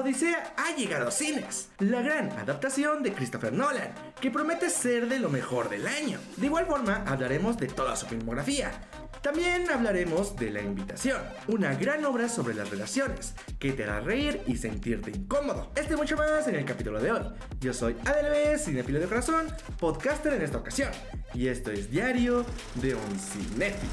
Odisea ha llegado a cines, la gran adaptación de Christopher Nolan, que promete ser de lo mejor del año. De igual forma, hablaremos de toda su filmografía. También hablaremos de La Invitación, una gran obra sobre las relaciones, que te hará reír y sentirte incómodo. Esto y mucho más en el capítulo de hoy. Yo soy Adelbe, cinéfilo de corazón, podcaster en esta ocasión, y esto es Diario de un Cinéfilo.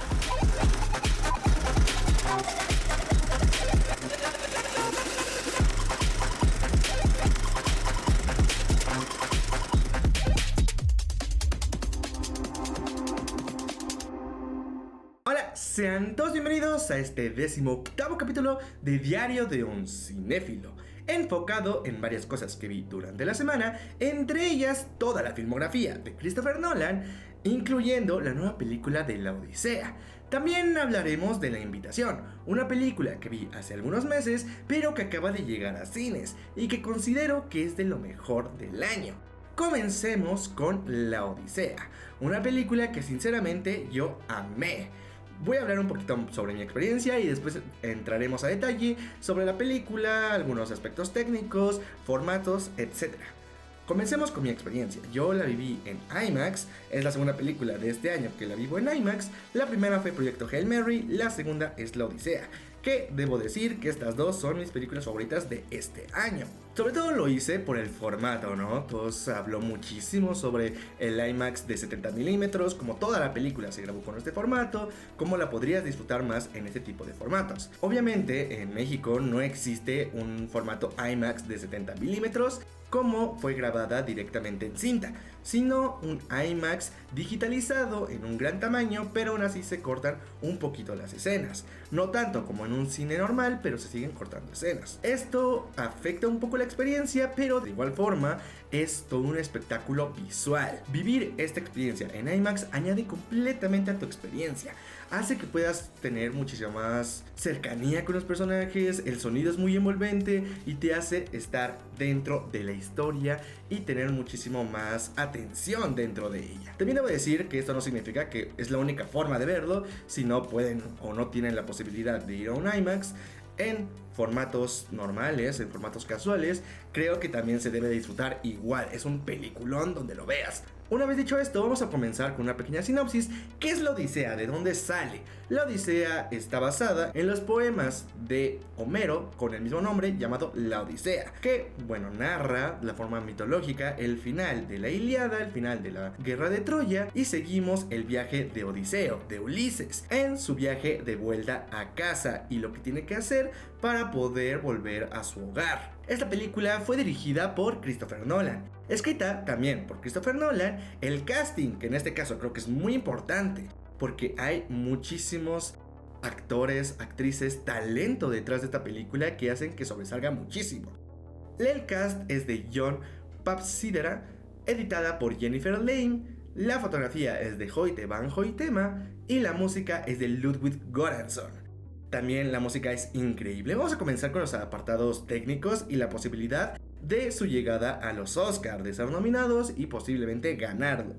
Sean todos bienvenidos a este 18º capítulo de Diario de un Cinéfilo, enfocado en varias cosas que vi durante la semana, entre ellas toda la filmografía de Christopher Nolan, incluyendo la nueva película de La Odisea. También hablaremos de La Invitación, una película que vi hace algunos meses, pero que acaba de llegar a cines y que considero que es de lo mejor del año. Comencemos con La Odisea, una película que sinceramente yo amé. Voy a hablar un poquito sobre mi experiencia y después entraremos a detalle sobre la película, algunos aspectos técnicos, formatos, etc. Comencemos con mi experiencia. Yo la viví en IMAX, es la segunda película de este año que la vivo en IMAX. La primera fue Proyecto Hail Mary, la segunda es La Odisea, que debo decir que estas dos son mis películas favoritas de este año. Sobre todo lo hice por el formato, ¿no? Todos habló muchísimo sobre el IMAX de 70 milímetros, como toda la película se grabó con este formato, cómo la podrías disfrutar más en este tipo de formatos. Obviamente en México no existe un formato IMAX de 70 milímetros como fue grabada directamente en cinta, sino un IMAX digitalizado en un gran tamaño, pero aún así se cortan un poquito las escenas. No tanto como en un cine normal, pero se siguen cortando escenas. Esto afecta un poco la experiencia, pero de igual forma es todo un espectáculo visual. Vivir esta experiencia en IMAX añade completamente a tu experiencia. Hace que puedas tener muchísima más cercanía con los personajes, el sonido es muy envolvente y te hace estar dentro de la historia y tener muchísimo más atención dentro de ella. También debo decir que esto no significa que es la única forma de verlo, si no pueden o no tienen la posibilidad de ir a un IMAX en formatos normales, en formatos casuales, creo que también se debe disfrutar igual. Es un peliculón donde lo veas. Una vez dicho esto, vamos a comenzar con una pequeña sinopsis. ¿Qué es La Odisea? ¿De dónde sale? La Odisea está basada en los poemas de Homero con el mismo nombre llamado La Odisea, que, bueno, narra la forma mitológica el final de la Ilíada, el final de la guerra de Troya, y seguimos el viaje de Odiseo, de Ulises, en su viaje de vuelta a casa y lo que tiene que hacer para poder volver a su hogar. Esta película fue dirigida por Christopher Nolan, escrita también por Christopher Nolan. El casting, que en este caso creo que es muy importante, porque hay muchísimos actores, actrices, talento detrás de esta película que hacen que sobresalga muchísimo. El cast es de John Papsidera, editada por Jennifer Lane, la fotografía es de Hoyte van Hoytema y la música es de Ludwig Göransson. También la música es increíble. Vamos a comenzar con los apartados técnicos y la posibilidad de su llegada a los Oscars, de ser nominados y posiblemente ganarlo.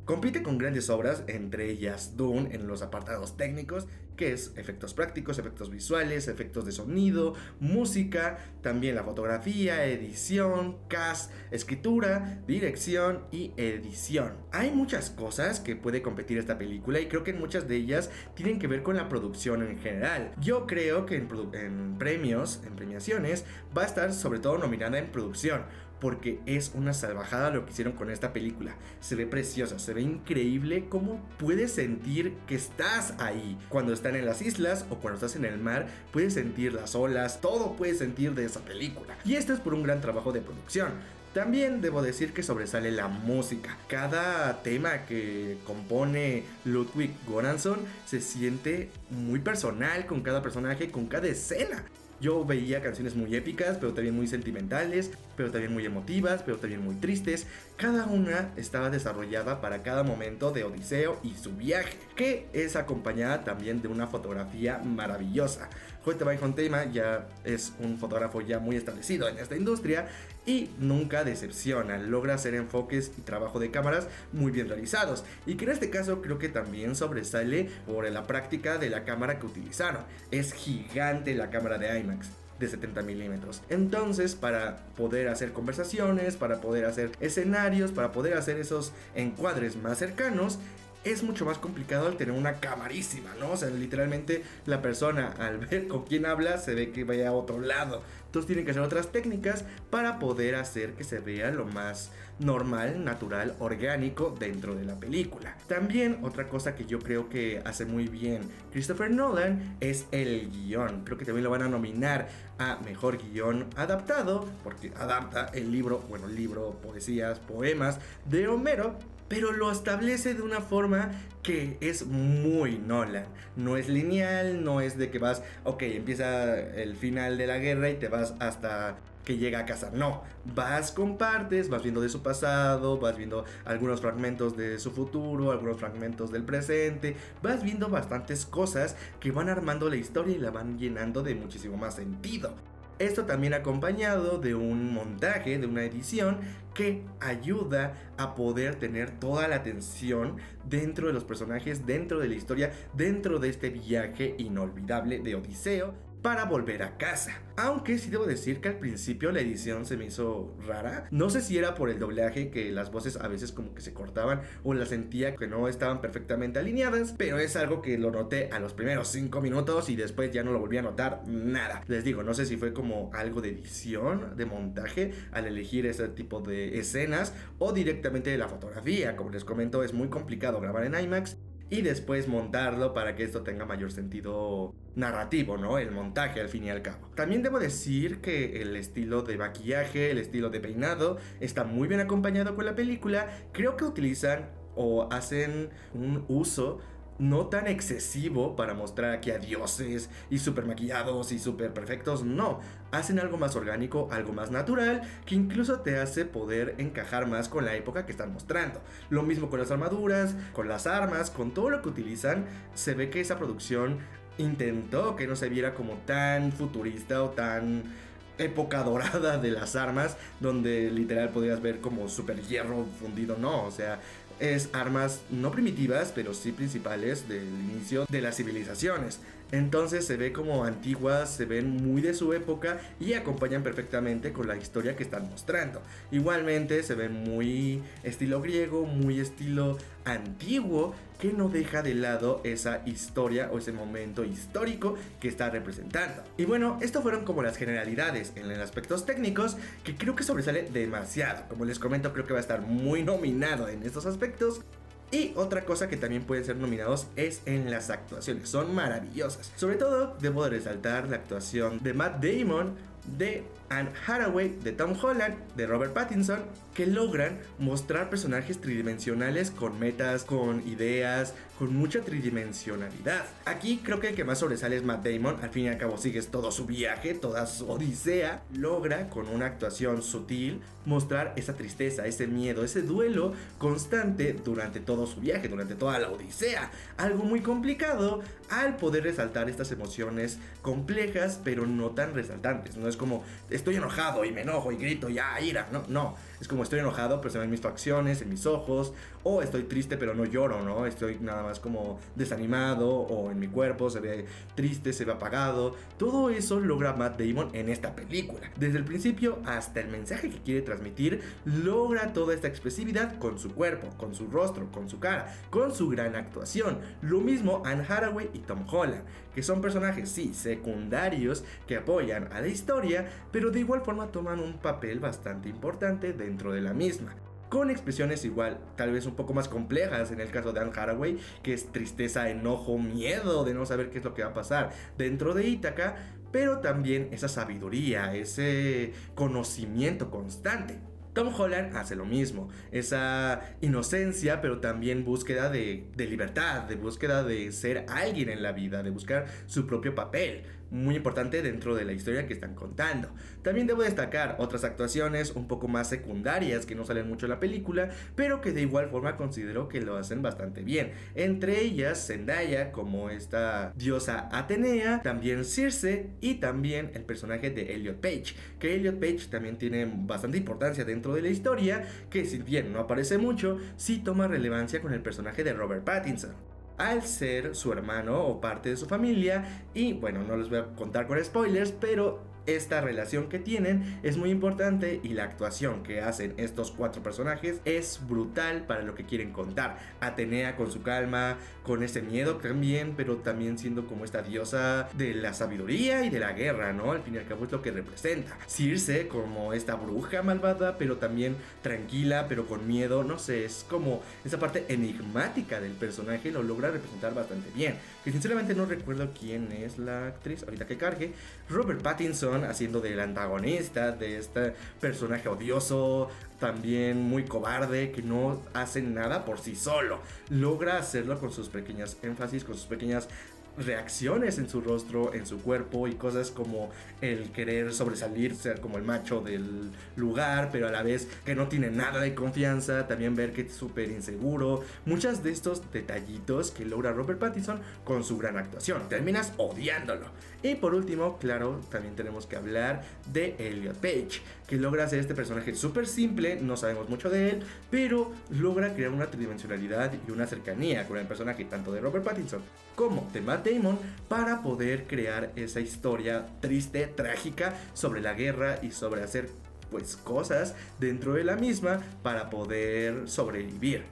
Compite con grandes obras, entre ellas Dune en los apartados técnicos, que es efectos prácticos, efectos visuales, efectos de sonido, música, también la fotografía, edición, cast, escritura, dirección y edición. Hay muchas cosas que puede competir esta película y creo que muchas de ellas tienen que ver con la producción en general. Yo creo que en premiaciones, va a estar sobre todo nominada en producción, porque es una salvajada lo que hicieron con esta película. Se ve preciosa, se ve increíble cómo puedes sentir que estás ahí. Cuando están en las islas o cuando estás en el mar, puedes sentir las olas, todo puedes sentir de esa película. Y esto es por un gran trabajo de producción. También debo decir que sobresale la música. Cada tema que compone Ludwig Göransson se siente muy personal con cada personaje, con cada escena. Yo veía canciones muy épicas, pero también muy sentimentales, pero también muy emotivas, pero también muy tristes. Cada una estaba desarrollada para cada momento de Odiseo y su viaje, que es acompañada también de una fotografía maravillosa. Hoyte van Hoytema ya es un fotógrafo ya muy establecido en esta industria y nunca decepciona, logra hacer enfoques y trabajo de cámaras muy bien realizados, y que en este caso creo que también sobresale por la práctica de la cámara que utilizaron. Es gigante la cámara de IMAX. de 70 milímetros. Entonces, para poder hacer conversaciones, para poder hacer escenarios, para poder hacer esos encuadres más cercanos, es mucho más complicado al tener una camarísima, ¿no? O sea, literalmente la persona al ver con quién habla se ve que vaya a otro lado. Entonces tienen que hacer otras técnicas para poder hacer que se vea lo más normal, natural, orgánico dentro de la película. También otra cosa que yo creo que hace muy bien Christopher Nolan es el guión. Creo que también lo van a nominar a mejor guión adaptado porque adapta el libro, poesías, poemas de Homero, pero lo establece de una forma que es muy Nolan. No es lineal, no es de que vas, ok, empieza el final de la guerra y te vas hasta que llega a casa. No, vas con partes, vas viendo de su pasado, vas viendo algunos fragmentos de su futuro, algunos fragmentos del presente, vas viendo bastantes cosas que van armando la historia y la van llenando de muchísimo más sentido. Esto también acompañado de un montaje, de una edición que ayuda a poder tener toda la atención dentro de los personajes, dentro de la historia, dentro de este viaje inolvidable de Odiseo para volver a casa. Aunque sí debo decir que al principio la edición se me hizo rara. No sé si era por el doblaje, que las voces a veces como que se cortaban o las sentía que no estaban perfectamente alineadas, pero es algo que lo noté a los primeros 5 minutos y después ya no lo volví a notar nada. Les digo, no sé si fue como algo de edición, de montaje al elegir ese tipo de escenas o directamente de la fotografía. Como les comento, es muy complicado grabar en IMAX y después montarlo para que esto tenga mayor sentido narrativo, ¿no? El montaje al fin y al cabo. También debo decir que el estilo de maquillaje, el estilo de peinado está muy bien acompañado con la película. Creo que utilizan o hacen un uso no tan excesivo para mostrar aquí a dioses y super maquillados y super perfectos. No, hacen algo más orgánico, algo más natural, que incluso te hace poder encajar más con la época que están mostrando. Lo mismo con las armaduras, con las armas, con todo lo que utilizan. Se ve que esa producción intentó que no se viera como tan futurista o tan época dorada de las armas, donde literal podrías ver como super hierro fundido. No, o sea, es armas no primitivas, pero sí principales del inicio de las civilizaciones. Entonces se ve como antiguas, se ven muy de su época y acompañan perfectamente con la historia que están mostrando. Igualmente se ven muy estilo griego, muy estilo antiguo, que no deja de lado esa historia o ese momento histórico que está representando. Y bueno, esto fueron como las generalidades en los aspectos técnicos, que creo que sobresale demasiado. Como les comento, creo que va a estar muy nominado en estos aspectos. Y otra cosa que también pueden ser nominados es en las actuaciones, son maravillosas. Sobre todo debo de resaltar la actuación de Matt Damon, de Anne Hathaway, de Tom Holland, de Robert Pattinson, que logran mostrar personajes tridimensionales con metas, con ideas, con mucha tridimensionalidad. Aquí creo que el que más sobresale es Matt Damon. Al fin y al cabo sigues todo su viaje, toda su odisea. Logra con una actuación sutil mostrar esa tristeza, ese miedo, ese duelo constante durante todo su viaje, durante toda la odisea. Algo muy complicado al poder resaltar estas emociones complejas, pero no tan resaltantes. No es como estoy enojado y me enojo y grito ya ira, no, es como estoy enojado pero se ven mis facciones, en mis ojos, o estoy triste pero no lloro, ¿no? Estoy nada más como desanimado, o en mi cuerpo se ve triste, se ve apagado. Todo eso logra Matt Damon en esta película. Desde el principio hasta el mensaje que quiere transmitir, logra toda esta expresividad con su cuerpo, con su rostro, con su cara, con su gran actuación. Lo mismo Anne Hathaway y Tom Holland, que son personajes, sí, secundarios que apoyan a la historia, pero de igual forma toman un papel bastante importante dentro de la misma, con expresiones igual, tal vez un poco más complejas en el caso de Anne Hathaway, que es tristeza, enojo, miedo de no saber qué es lo que va a pasar dentro de Ítaca, pero también esa sabiduría, ese conocimiento constante. Tom Holland hace lo mismo, esa inocencia, pero también búsqueda de libertad, de búsqueda de ser alguien en la vida, de buscar su propio papel, muy importante dentro de la historia que están contando. También debo destacar otras actuaciones un poco más secundarias que no salen mucho en la película, pero que de igual forma considero que lo hacen bastante bien. Entre ellas Zendaya como esta diosa Atenea, también Circe y también el personaje de Elliot Page, que Elliot Page también tiene bastante importancia dentro de la historia, que si bien no aparece mucho, sí toma relevancia con el personaje de Robert Pattinson, al ser su hermano o parte de su familia. Y bueno, no les voy a contar con spoilers, pero Esta relación que tienen es muy importante y la actuación que hacen estos 4 personajes es brutal para lo que quieren contar. Atenea con su calma, con ese miedo también, pero también siendo como esta diosa de la sabiduría y de la guerra, ¿no? Al fin y al cabo es lo que representa. Circe como esta bruja malvada, pero también tranquila, pero con miedo, no sé, es como esa parte enigmática del personaje lo logra representar bastante bien. Que sinceramente no recuerdo quién es la actriz, ahorita que cargue. Robert Pattinson haciendo del antagonista, de este personaje odioso, también muy cobarde, que no hace nada por sí solo. Logra hacerlo con sus pequeñas énfasis, con sus pequeñas reacciones en su rostro, en su cuerpo y cosas como el querer sobresalir, ser como el macho del lugar, pero a la vez que no tiene nada de confianza, también ver que es súper inseguro, muchos de estos detallitos que logra Robert Pattinson con su gran actuación, terminas odiándolo. Y por último, claro, también tenemos que hablar de Elliot Page, que logra hacer este personaje súper simple, no sabemos mucho de él, pero logra crear una tridimensionalidad y una cercanía con el personaje tanto de Robert Pattinson como de Matt Damon para poder crear esa historia triste, trágica sobre la guerra y sobre hacer pues cosas dentro de la misma para poder sobrevivir.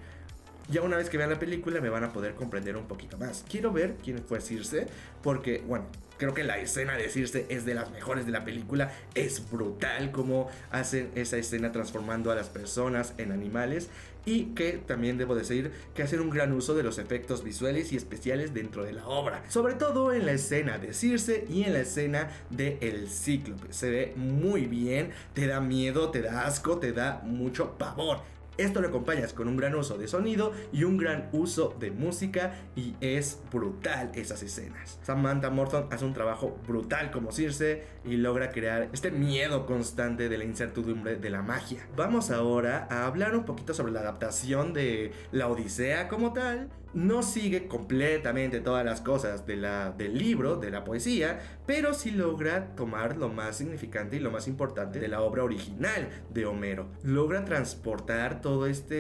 Ya una vez que vean la película me van a poder comprender un poquito más. Quiero ver quién fue Circe, porque bueno, creo que la escena de Circe es de las mejores de la película. Es brutal cómo hacen esa escena transformando a las personas en animales. Y que también debo decir que hacen un gran uso de los efectos visuales y especiales dentro de la obra. Sobre todo en la escena de Circe y en la escena de El Cíclope. Se ve muy bien, te da miedo, te da asco, te da mucho pavor. Esto lo acompañas con un gran uso de sonido y un gran uso de música y es brutal esas escenas. Samantha Morton hace un trabajo brutal como Circe y logra crear este miedo constante de la incertidumbre de la magia. Vamos ahora a hablar un poquito sobre la adaptación de la Odisea como tal. No sigue completamente todas las cosas del libro, de la poesía, pero sí logra tomar lo más significante y lo más importante de la obra original de Homero. Logra transportar toda esta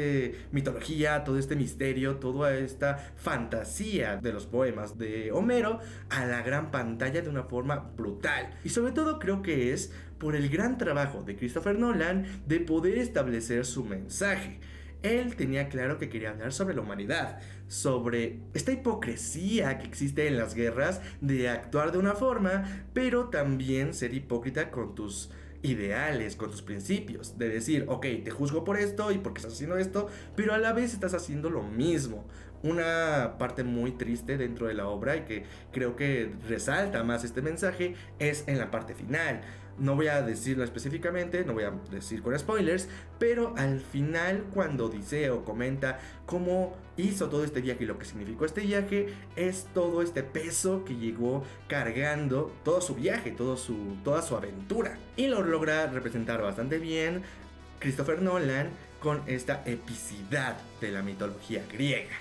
mitología, todo este misterio, toda esta fantasía de los poemas de Homero a la gran pantalla de una forma brutal. Y sobre todo creo que es por el gran trabajo de Christopher Nolan de poder establecer su mensaje. Él tenía claro que quería hablar sobre la humanidad, sobre esta hipocresía que existe en las guerras de actuar de una forma, pero también ser hipócrita con tus ideales, con tus principios, de decir, ok, te juzgo por esto y porque estás haciendo esto, pero a la vez estás haciendo lo mismo. Una parte muy triste dentro de la obra y que creo que resalta más este mensaje es en la parte final. No voy a decirlo específicamente, no voy a decir con spoilers, pero al final cuando Odiseo comenta cómo hizo todo este viaje y lo que significó este viaje, es todo este peso que llegó cargando todo su viaje, toda su aventura. Y lo logra representar bastante bien Christopher Nolan con esta epicidad de la mitología griega.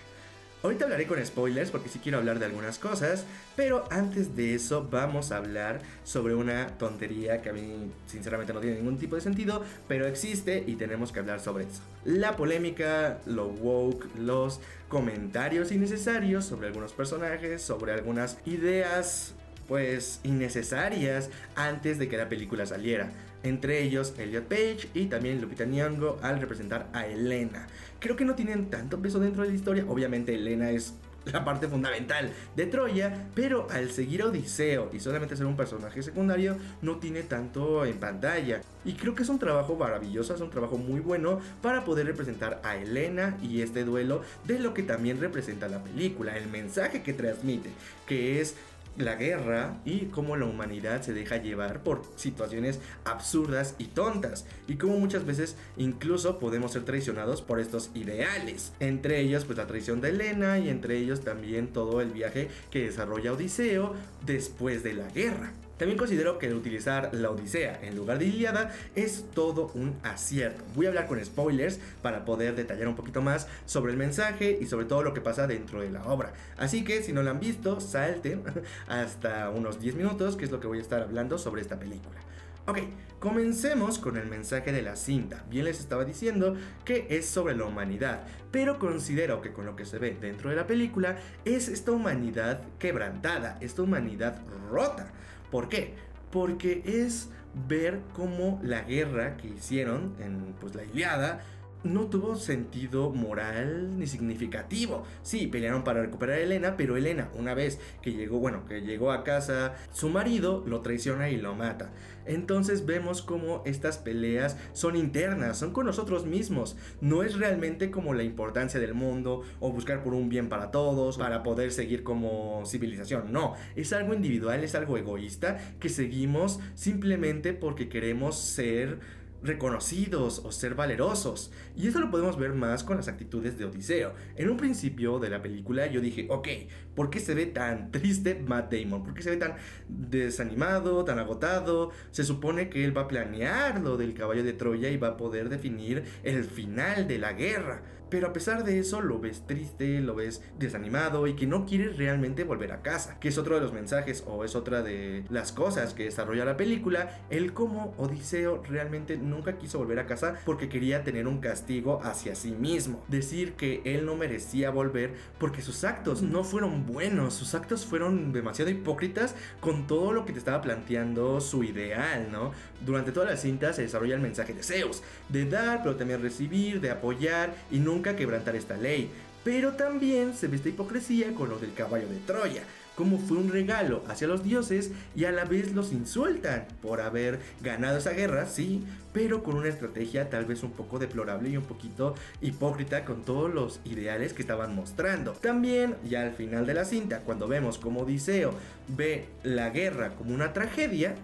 Ahorita hablaré con spoilers porque sí quiero hablar de algunas cosas, pero antes de eso vamos a hablar sobre una tontería que a mí sinceramente no tiene ningún tipo de sentido, pero existe y tenemos que hablar sobre eso. La polémica, lo woke, los comentarios innecesarios sobre algunos personajes, sobre algunas ideas pues innecesarias antes de que la película saliera. Entre ellos Elliot Page y también Lupita Nyong'o al representar a Helena. Creo que no tienen tanto peso dentro de la historia. Obviamente Helena es la parte fundamental de Troya, pero al seguir a Odiseo y solamente ser un personaje secundario no tiene tanto en pantalla. Y creo que es un trabajo maravilloso, es un trabajo muy bueno para poder representar a Helena y este duelo de lo que también representa la película, el mensaje que transmite, que es la guerra y cómo la humanidad se deja llevar por situaciones absurdas y tontas, y cómo muchas veces incluso podemos ser traicionados por estos ideales, entre ellos pues la traición de Helena y entre ellos también todo el viaje que desarrolla Odiseo después de la guerra. También considero que el utilizar la Odisea en lugar de Ilíada es todo un acierto. Voy a hablar con spoilers para poder detallar un poquito más sobre el mensaje y sobre todo lo que pasa dentro de la obra. Así que si no la han visto, salten hasta unos 10 minutos, que es lo que voy a estar hablando sobre esta película. Ok, comencemos con el mensaje de la cinta. Bien les estaba diciendo que es sobre la humanidad, pero considero que con lo que se ve dentro de la película es esta humanidad quebrantada, esta humanidad rota. ¿Por qué? porque es ver cómo la guerra que hicieron en pues, la Ilíada no tuvo sentido moral ni significativo. Sí, pelearon para recuperar a Helena, pero Helena, una vez que llegó a casa, su marido lo traiciona y lo mata. Entonces vemos como estas peleas son internas, son con nosotros mismos. No es realmente como la importancia del mundo o buscar por un bien para todos, para poder seguir como civilización. No, es algo individual, es algo egoísta que seguimos simplemente porque queremos ser reconocidos o ser valerosos. Y eso lo podemos ver más con las actitudes de Odiseo. En un principio de la película yo dije, ok, ¿por qué se ve tan triste Matt Damon? ¿Por qué se ve tan desanimado, tan agotado? Se supone que él va a planear lo del caballo de Troya y va a poder definir el final de la guerra. Pero a pesar de eso lo ves triste, lo ves desanimado y que no quiere realmente volver a casa, que es otro de los mensajes o es otra de las cosas que desarrolla la película, el cómo Odiseo realmente nunca quiso volver a casa porque quería tener un castigo hacia sí mismo, decir que él no merecía volver porque sus actos no fueron buenos, sus actos fueron demasiado hipócritas con todo lo que te estaba planteando su ideal, ¿no? Durante toda la cinta se desarrolla el mensaje de Zeus, de dar pero también recibir, de apoyar y nunca quebrantar esta ley. Pero también se ve esta hipocresía con lo del caballo de Troya, como fue un regalo hacia los dioses y a la vez los insultan por haber ganado esa guerra, sí, pero con una estrategia tal vez un poco deplorable y un poquito hipócrita con todos los ideales que estaban mostrando. También, ya al final de la cinta, cuando vemos como Odiseo ve la guerra como una tragedia,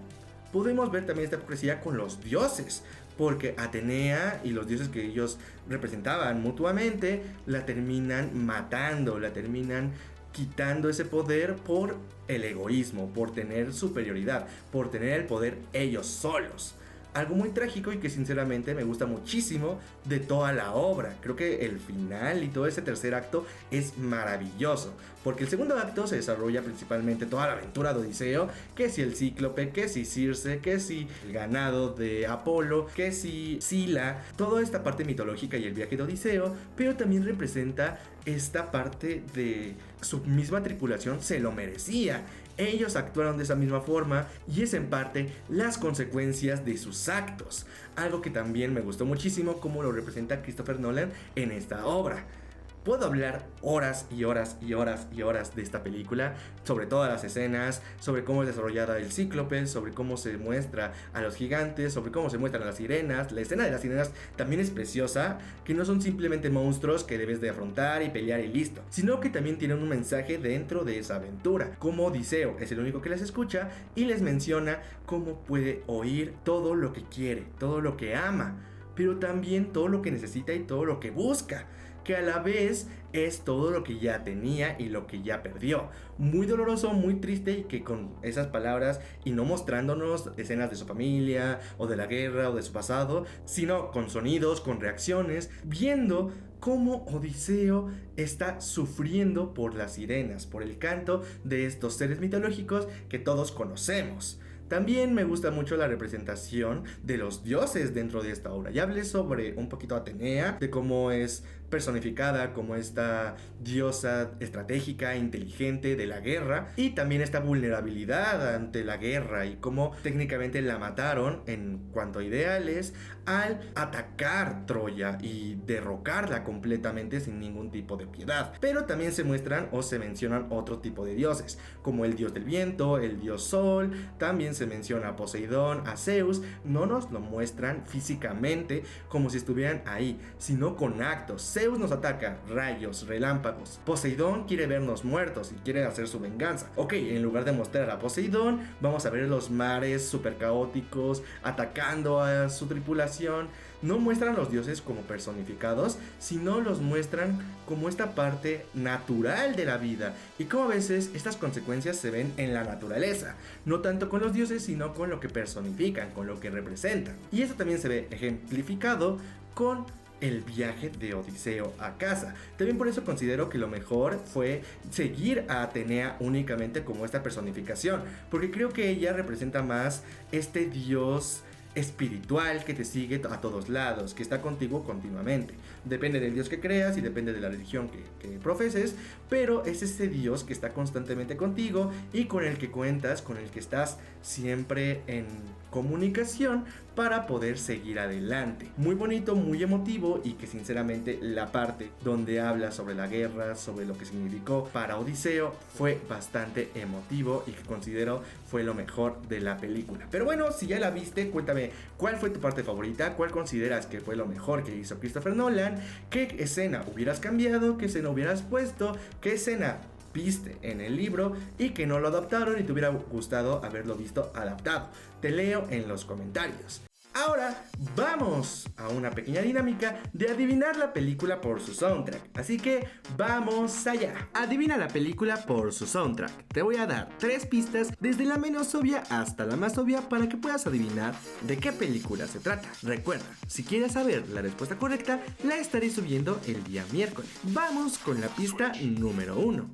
podemos ver también esta hipocresía con los dioses, porque Atenea y los dioses que ellos representaban mutuamente la terminan matando, la terminan quitando ese poder por el egoísmo, por tener superioridad, por tener el poder ellos solos. Algo muy trágico y que sinceramente me gusta muchísimo de toda la obra. Creo que el final y todo ese tercer acto es maravilloso, porque el segundo acto se desarrolla principalmente toda la aventura de Odiseo, que si el Cíclope, que si Circe, que si el ganado de Apolo, que si Sila, toda esta parte mitológica y el viaje de Odiseo, pero también representa esta parte de su misma tripulación se lo merecía. Ellos actuaron de esa misma forma y es en parte las consecuencias de sus actos. Algo que también me gustó muchísimo como lo representa Christopher Nolan en esta obra. Puedo hablar horas y horas y horas y horas de esta película, sobre todas las escenas, sobre cómo es desarrollada el Cíclope, sobre cómo se muestra a los gigantes, sobre cómo se muestran a las sirenas. La escena de las sirenas también es preciosa, que no son simplemente monstruos que debes de afrontar y pelear y listo, sino que también tienen un mensaje dentro de esa aventura, como Odiseo es el único que las escucha y les menciona cómo puede oír todo lo que quiere, todo lo que ama, pero también todo lo que necesita y todo lo que busca, que a la vez es todo lo que ya tenía y lo que ya perdió. Muy doloroso, muy triste, y que con esas palabras y no mostrándonos escenas de su familia o de la guerra o de su pasado, sino con sonidos, con reacciones, viendo cómo Odiseo está sufriendo por las sirenas, por el canto de estos seres mitológicos que todos conocemos. También me gusta mucho la representación de los dioses dentro de esta obra. Ya hablé sobre un poquito Atenea, de cómo es personificada como esta diosa estratégica, inteligente de la guerra, y también esta vulnerabilidad ante la guerra y cómo técnicamente la mataron en cuanto a ideales al atacar Troya y derrocarla completamente sin ningún tipo de piedad. Pero también se muestran o se mencionan otro tipo de dioses, como el dios del viento, el dios sol, también se menciona a Poseidón, a Zeus. No nos lo muestran físicamente como si estuvieran ahí, sino con actos. Zeus nos ataca, rayos, relámpagos. Poseidón quiere vernos muertos y quiere hacer su venganza. Ok, en lugar de mostrar a Poseidón, vamos a ver los mares super caóticos atacando a su tripulación. No muestran los dioses como personificados, sino los muestran como esta parte natural de la vida y como a veces estas consecuencias se ven en la naturaleza, no tanto con los dioses, sino con lo que personifican, con lo que representan. Y eso también se ve ejemplificado con el viaje de Odiseo a casa. También por eso considero que lo mejor fue seguir a Atenea únicamente como esta personificación, porque creo que ella representa más este dios espiritual que te sigue a todos lados, que está contigo continuamente. Depende del Dios que creas y depende de la religión que profeses, pero es ese Dios que está constantemente contigo y con el que cuentas, con el que estás siempre en comunicación para poder seguir adelante. Muy bonito, muy emotivo, y que sinceramente la parte donde habla sobre la guerra, sobre lo que significó para Odiseo, fue bastante emotivo y que considero fue lo mejor de la película. Pero bueno, si ya la viste, cuéntame cuál fue tu parte favorita, cuál consideras que fue lo mejor que hizo Christopher Nolan, qué escena hubieras cambiado, qué escena hubieras puesto, qué escena viste en el libro y que no lo adaptaron y te hubiera gustado haberlo visto adaptado. Te leo en los comentarios. Ahora vamos a una pequeña dinámica de adivinar la película por su soundtrack. Así que vamos allá. Adivina la película por su soundtrack. Te voy a dar 3 pistas desde la menos obvia hasta la más obvia para que puedas adivinar de qué película se trata. Recuerda, si quieres saber la respuesta correcta, la estaré subiendo el día miércoles. Vamos con la pista número 1.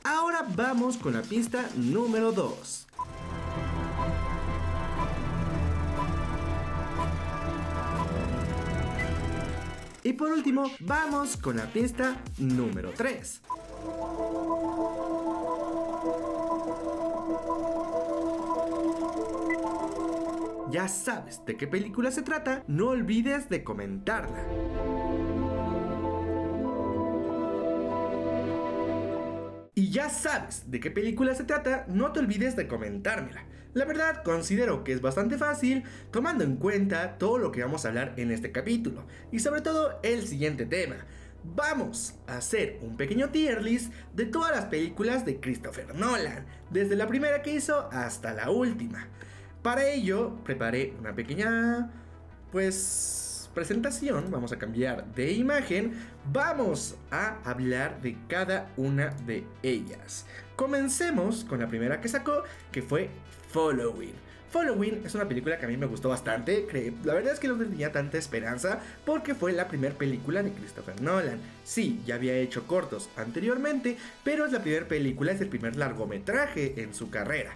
Ahora vamos con la pista número 2. Y por último, vamos con la pista número 3. Ya sabes de qué película se trata, no olvides de comentarla. Y ya sabes de qué película se trata, no te olvides de comentármela. La verdad, considero que es bastante fácil, tomando en cuenta todo lo que vamos a hablar en este capítulo, y sobre todo el siguiente tema. Vamos a hacer un pequeño tier list de todas las películas de Christopher Nolan, desde la primera que hizo hasta la última. Para ello, preparé una pequeña, presentación. Vamos a cambiar de imagen. Vamos a hablar de cada una de ellas. Comencemos con la primera que sacó, que fue Following. Following es una película que a mí me gustó bastante. La verdad es que no tenía tanta esperanza porque fue la primera película de Christopher Nolan. Sí, ya había hecho cortos anteriormente, pero es la primera película, es el primer largometraje en su carrera.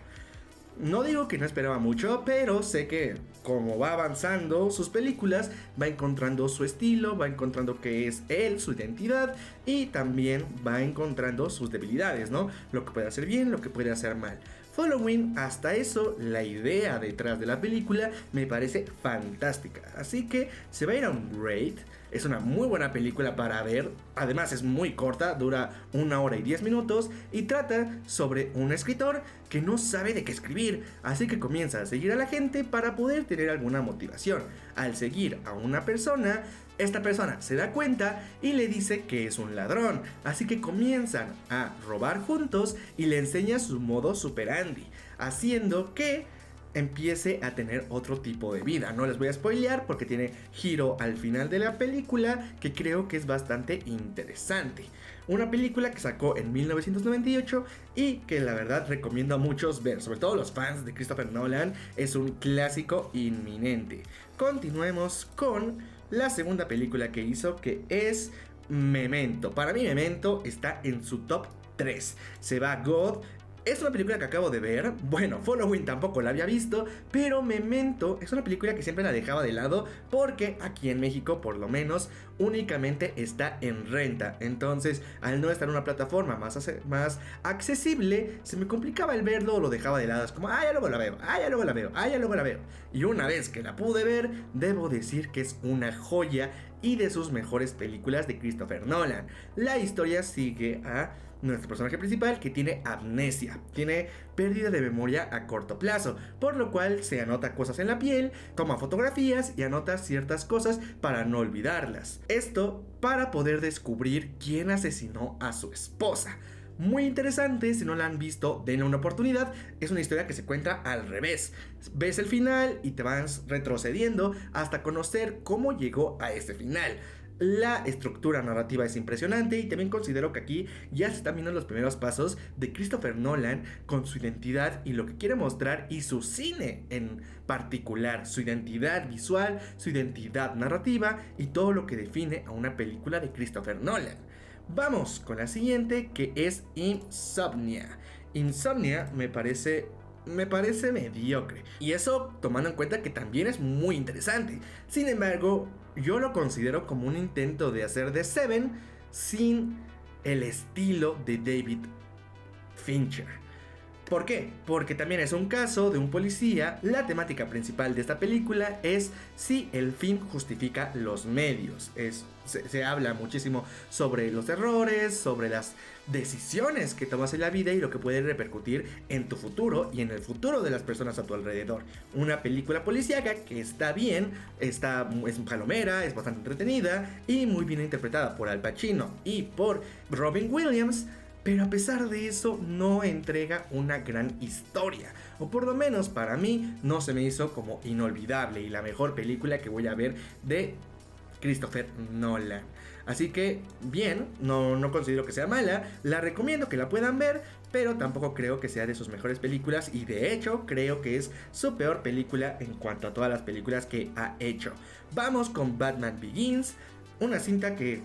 No digo que no esperaba mucho, pero sé que como va avanzando sus películas, va encontrando su estilo, va encontrando que es él, su identidad, y también va encontrando sus debilidades, ¿no? Lo que puede hacer bien, lo que puede hacer mal. Following, hasta eso, la idea detrás de la película me parece fantástica. Así que se va a ir a un rate. Es una muy buena película para ver. Además es muy corta, dura 1 hora y 10 minutos. Y trata sobre un escritor que no sabe de qué escribir. Así que comienza a seguir a la gente para poder tener alguna motivación. Al seguir a una persona, esta persona se da cuenta y le dice que es un ladrón, así que comienzan a robar juntos y le enseña su modo superandi, haciendo que empiece a tener otro tipo de vida. No les voy a spoilear porque tiene giro al final de la película que creo que es bastante interesante. Una película que sacó en 1998 y que la verdad recomiendo a muchos ver, sobre todo los fans de Christopher Nolan. Es un clásico inminente. Continuemos con la segunda película que hizo, que es Memento. Para mí Memento está en su top 3. Se va God. Es una película que acabo de ver. Bueno, Following tampoco la había visto, pero Memento es una película que siempre la dejaba de lado porque aquí en México, por lo menos, únicamente está en renta. Entonces, al no estar en una plataforma más accesible, se me complicaba el verlo o lo dejaba de lado. Es como, ya luego la veo, ya luego la veo, ya luego la veo. Y una vez que la pude ver, debo decir que es una joya y de sus mejores películas de Christopher Nolan. La historia sigue a nuestro personaje principal, que tiene amnesia, tiene pérdida de memoria a corto plazo, por lo cual se anota cosas en la piel, toma fotografías y anota ciertas cosas para no olvidarlas. Esto para poder descubrir quién asesinó a su esposa. Muy interesante, si no la han visto, denle una oportunidad. Es una historia que se cuenta al revés. Ves el final y te vas retrocediendo hasta conocer cómo llegó a ese final. La estructura narrativa es impresionante y también considero que aquí ya se están viendo los primeros pasos de Christopher Nolan con su identidad y lo que quiere mostrar, y su cine en particular, su identidad visual, su identidad narrativa y todo lo que define a una película de Christopher Nolan. Vamos con la siguiente, que es Insomnia. Insomnia me parece mediocre. Y eso tomando en cuenta que también es muy interesante. Sin embargo, yo lo considero como un intento de hacer The Seven sin el estilo de David Fincher. ¿Por qué? Porque también es un caso de un policía. La temática principal de esta película es si el fin justifica los medios. Se habla muchísimo sobre los errores, sobre las decisiones que tomas en la vida y lo que puede repercutir en tu futuro y en el futuro de las personas a tu alrededor. Una película policíaca que está bien, es palomera, es bastante entretenida y muy bien interpretada por Al Pacino y por Robin Williams. Pero a pesar de eso no entrega una gran historia, o por lo menos para mí no se me hizo como inolvidable y la mejor película que voy a ver de Christopher Nolan. Así que bien, no considero que sea mala, la recomiendo que la puedan ver, pero tampoco creo que sea de sus mejores películas y de hecho creo que es su peor película en cuanto a todas las películas que ha hecho. Vamos con Batman Begins, una cinta que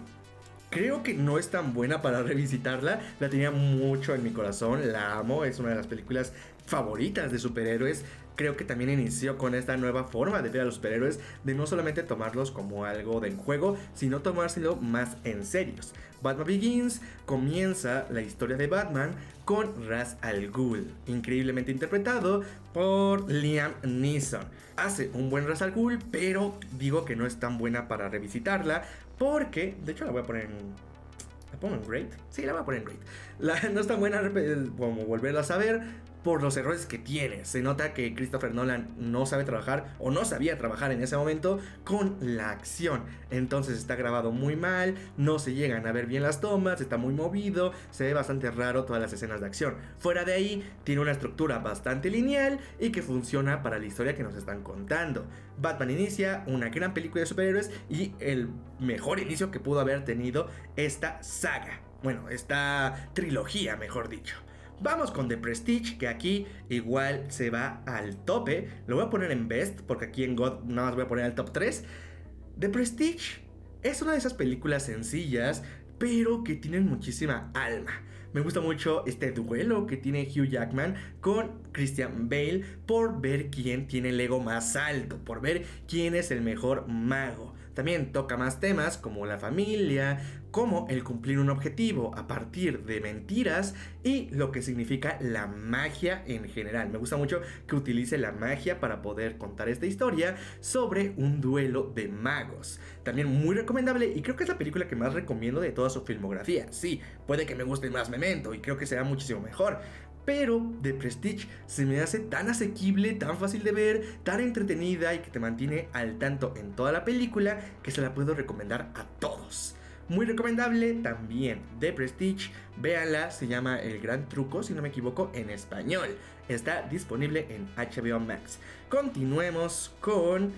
creo que no es tan buena para revisitarla. La tenía mucho en mi corazón, la amo, es una de las películas favoritas de superhéroes. Creo que también inició con esta nueva forma de ver a los superhéroes, de no solamente tomarlos como algo del juego, sino tomárselo más en serios. Batman Begins comienza la historia de Batman con Ra's al Ghul, increíblemente interpretado por Liam Neeson. Hace un buen Ra's al Ghul, pero digo que no es tan buena para revisitarla, porque, de hecho la voy a poner en... ¿La pongo en Great? Sí, la voy a poner en Great. No es tan buena como volverla a saber por los errores que tiene. Se nota que Christopher Nolan no sabe trabajar o no sabía trabajar en ese momento con la acción. Entonces está grabado muy mal, no se llegan a ver bien las tomas, está muy movido, se ve bastante raro todas las escenas de acción. Fuera de ahí, tiene una estructura bastante lineal y que funciona para la historia que nos están contando. Batman inicia una gran película de superhéroes y el mejor inicio que pudo haber tenido esta saga. Bueno, esta trilogía, mejor dicho. Vamos con The Prestige, que aquí igual se va al tope. Lo voy a poner en Best, porque aquí en God nada más voy a poner al top 3. The Prestige es una de esas películas sencillas, pero que tienen muchísima alma. Me gusta mucho este duelo que tiene Hugh Jackman con Christian Bale por ver quién tiene el ego más alto, por ver quién es el mejor mago. También toca más temas como la familia, como el cumplir un objetivo a partir de mentiras y lo que significa la magia en general. Me gusta mucho que utilice la magia para poder contar esta historia sobre un duelo de magos. También muy recomendable y creo que es la película que más recomiendo de toda su filmografía. Sí, puede que me guste más Memento y creo que será muchísimo mejor, pero The Prestige se me hace tan asequible, tan fácil de ver, tan entretenida y que te mantiene al tanto en toda la película que se la puedo recomendar a todos. Muy recomendable también The Prestige, véanla, se llama El Gran Truco, si no me equivoco, en español. Está disponible en HBO Max. Continuemos con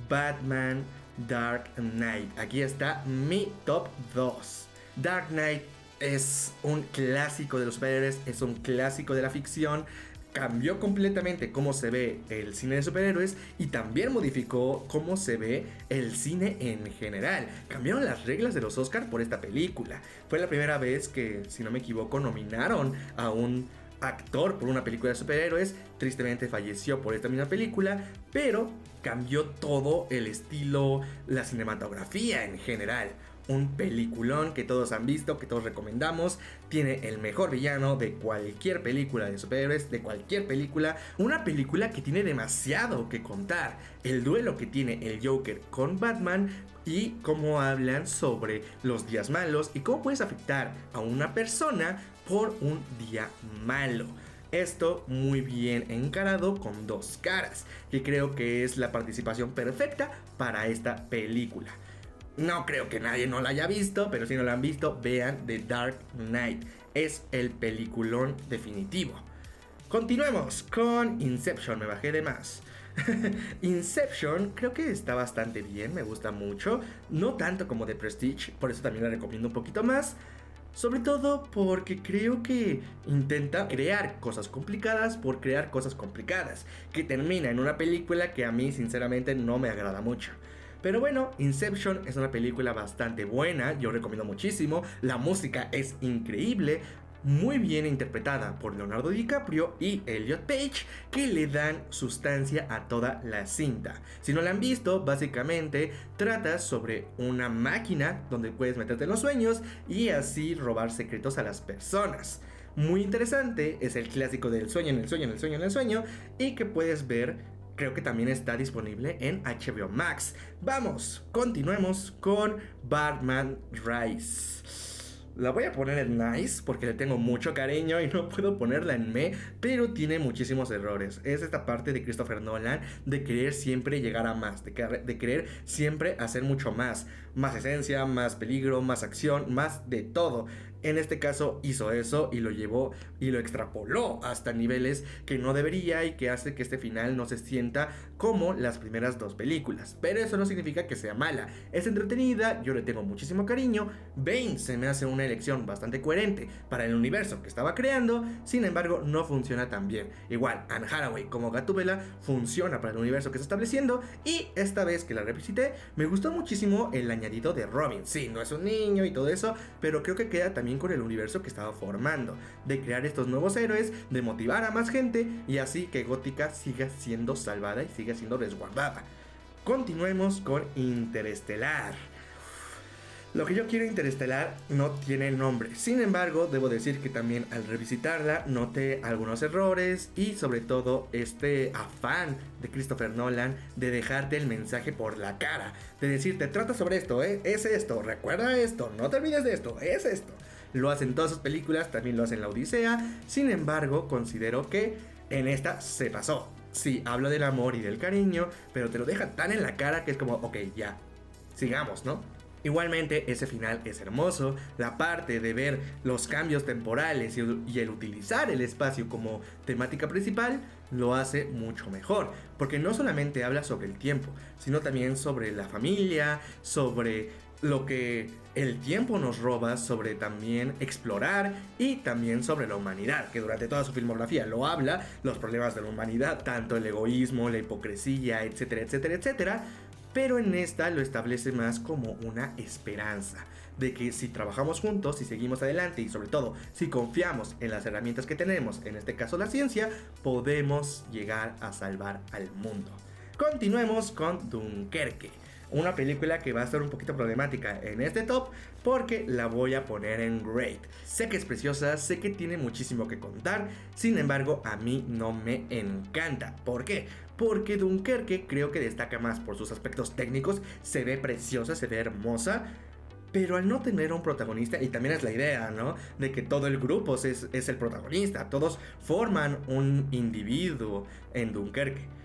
Batman Dark Knight. Aquí está mi top 2. Dark Knight es un clásico de los superhéroes, es un clásico de la ficción. Cambió completamente cómo se ve el cine de superhéroes y también modificó cómo se ve el cine en general. Cambiaron las reglas de los Oscars por esta película. Fue la primera vez que, si no me equivoco, nominaron a un actor por una película de superhéroes. Tristemente falleció por esta misma película, pero cambió todo el estilo, la cinematografía en general. Un peliculón que todos han visto, que todos recomendamos. Tiene el mejor villano de cualquier película de superhéroes, de cualquier película. Una película que tiene demasiado que contar. El duelo que tiene el Joker con Batman y cómo hablan sobre los días malos y cómo puedes afectar a una persona por un día malo. Esto muy bien encarado con dos caras, que creo que es la participación perfecta para esta película. No creo que nadie no la haya visto, pero si no la han visto, vean The Dark Knight. Es el peliculón definitivo. Continuemos con Inception, me bajé de más. Inception creo que está bastante bien, me gusta mucho. No tanto como The Prestige, por eso también la recomiendo un poquito más. Sobre todo porque creo que intenta crear cosas complicadas por crear cosas complicadas, que termina en una película que a mí sinceramente no me agrada mucho. Pero bueno, Inception es una película bastante buena, yo recomiendo muchísimo, la música es increíble, muy bien interpretada por Leonardo DiCaprio y Elliot Page, que le dan sustancia a toda la cinta. Si no la han visto, básicamente trata sobre una máquina donde puedes meterte en los sueños y así robar secretos a las personas. Muy interesante, es el clásico del sueño en el sueño en el sueño en el sueño, y que puedes ver, creo que también está disponible en HBO Max. Vamos, continuemos con Batman Rise. La voy a poner en nice porque le tengo mucho cariño y no puedo ponerla en me, pero tiene muchísimos errores. Es esta parte de Christopher Nolan de querer siempre llegar a más, de querer siempre hacer mucho más. Más esencia, más peligro, más acción, más de todo. En este caso hizo eso y lo llevó y lo extrapoló hasta niveles que no debería y que hace que este final no se sienta como las primeras dos películas. Pero eso no significa que sea mala. Es entretenida, yo le tengo muchísimo cariño. Bane se me hace una elección bastante coherente para el universo que estaba creando, sin embargo no funciona tan bien. Igual, Anne Hathaway como Gatúbela funciona para el universo que se está estableciendo, y esta vez que la revisité me gustó muchísimo el añadido de Robin. Sí, no es un niño y todo eso, pero creo que queda también con el universo que estaba formando, de crear estos nuevos héroes, de motivar a más gente y así que Gótica siga siendo salvada y siga siendo resguardada. Continuemos con Interestelar. Lo que yo quiero Interestelar no tiene nombre. Sin embargo, debo decir que también al revisitarla noté algunos errores y sobre todo este afán de Christopher Nolan de dejarte el mensaje por la cara, de decirte, trata sobre esto, es esto, recuerda esto, no te olvides de esto, es esto. Lo hacen todas sus películas, también lo hacen en La Odisea. Sin embargo, considero que en esta se pasó. Sí, habla del amor y del cariño, pero te lo deja tan en la cara que es como, ok, ya, sigamos, ¿no? Igualmente, ese final es hermoso. La parte de ver los cambios temporales y el utilizar el espacio como temática principal lo hace mucho mejor, porque no solamente habla sobre el tiempo, sino también sobre la familia, sobre lo que el tiempo nos roba, sobre también explorar y también sobre la humanidad, que durante toda su filmografía lo habla, los problemas de la humanidad, tanto el egoísmo, la hipocresía, etcétera, etcétera, etcétera. Pero en esta lo establece más como una esperanza de que si trabajamos juntos, si seguimos adelante y sobre todo si confiamos en las herramientas que tenemos, en este caso la ciencia, podemos llegar a salvar al mundo. Continuemos con Dunkerque, una película que va a ser un poquito problemática en este top porque la voy a poner en great. Sé que es preciosa, sé que tiene muchísimo que contar, sin embargo a mí no me encanta. ¿Por qué? Porque Dunkerque creo que destaca más por sus aspectos técnicos, se ve preciosa, se ve hermosa, pero al no tener un protagonista, y también es la idea, ¿no? De que todo el grupo es el protagonista, todos forman un individuo en Dunkerque.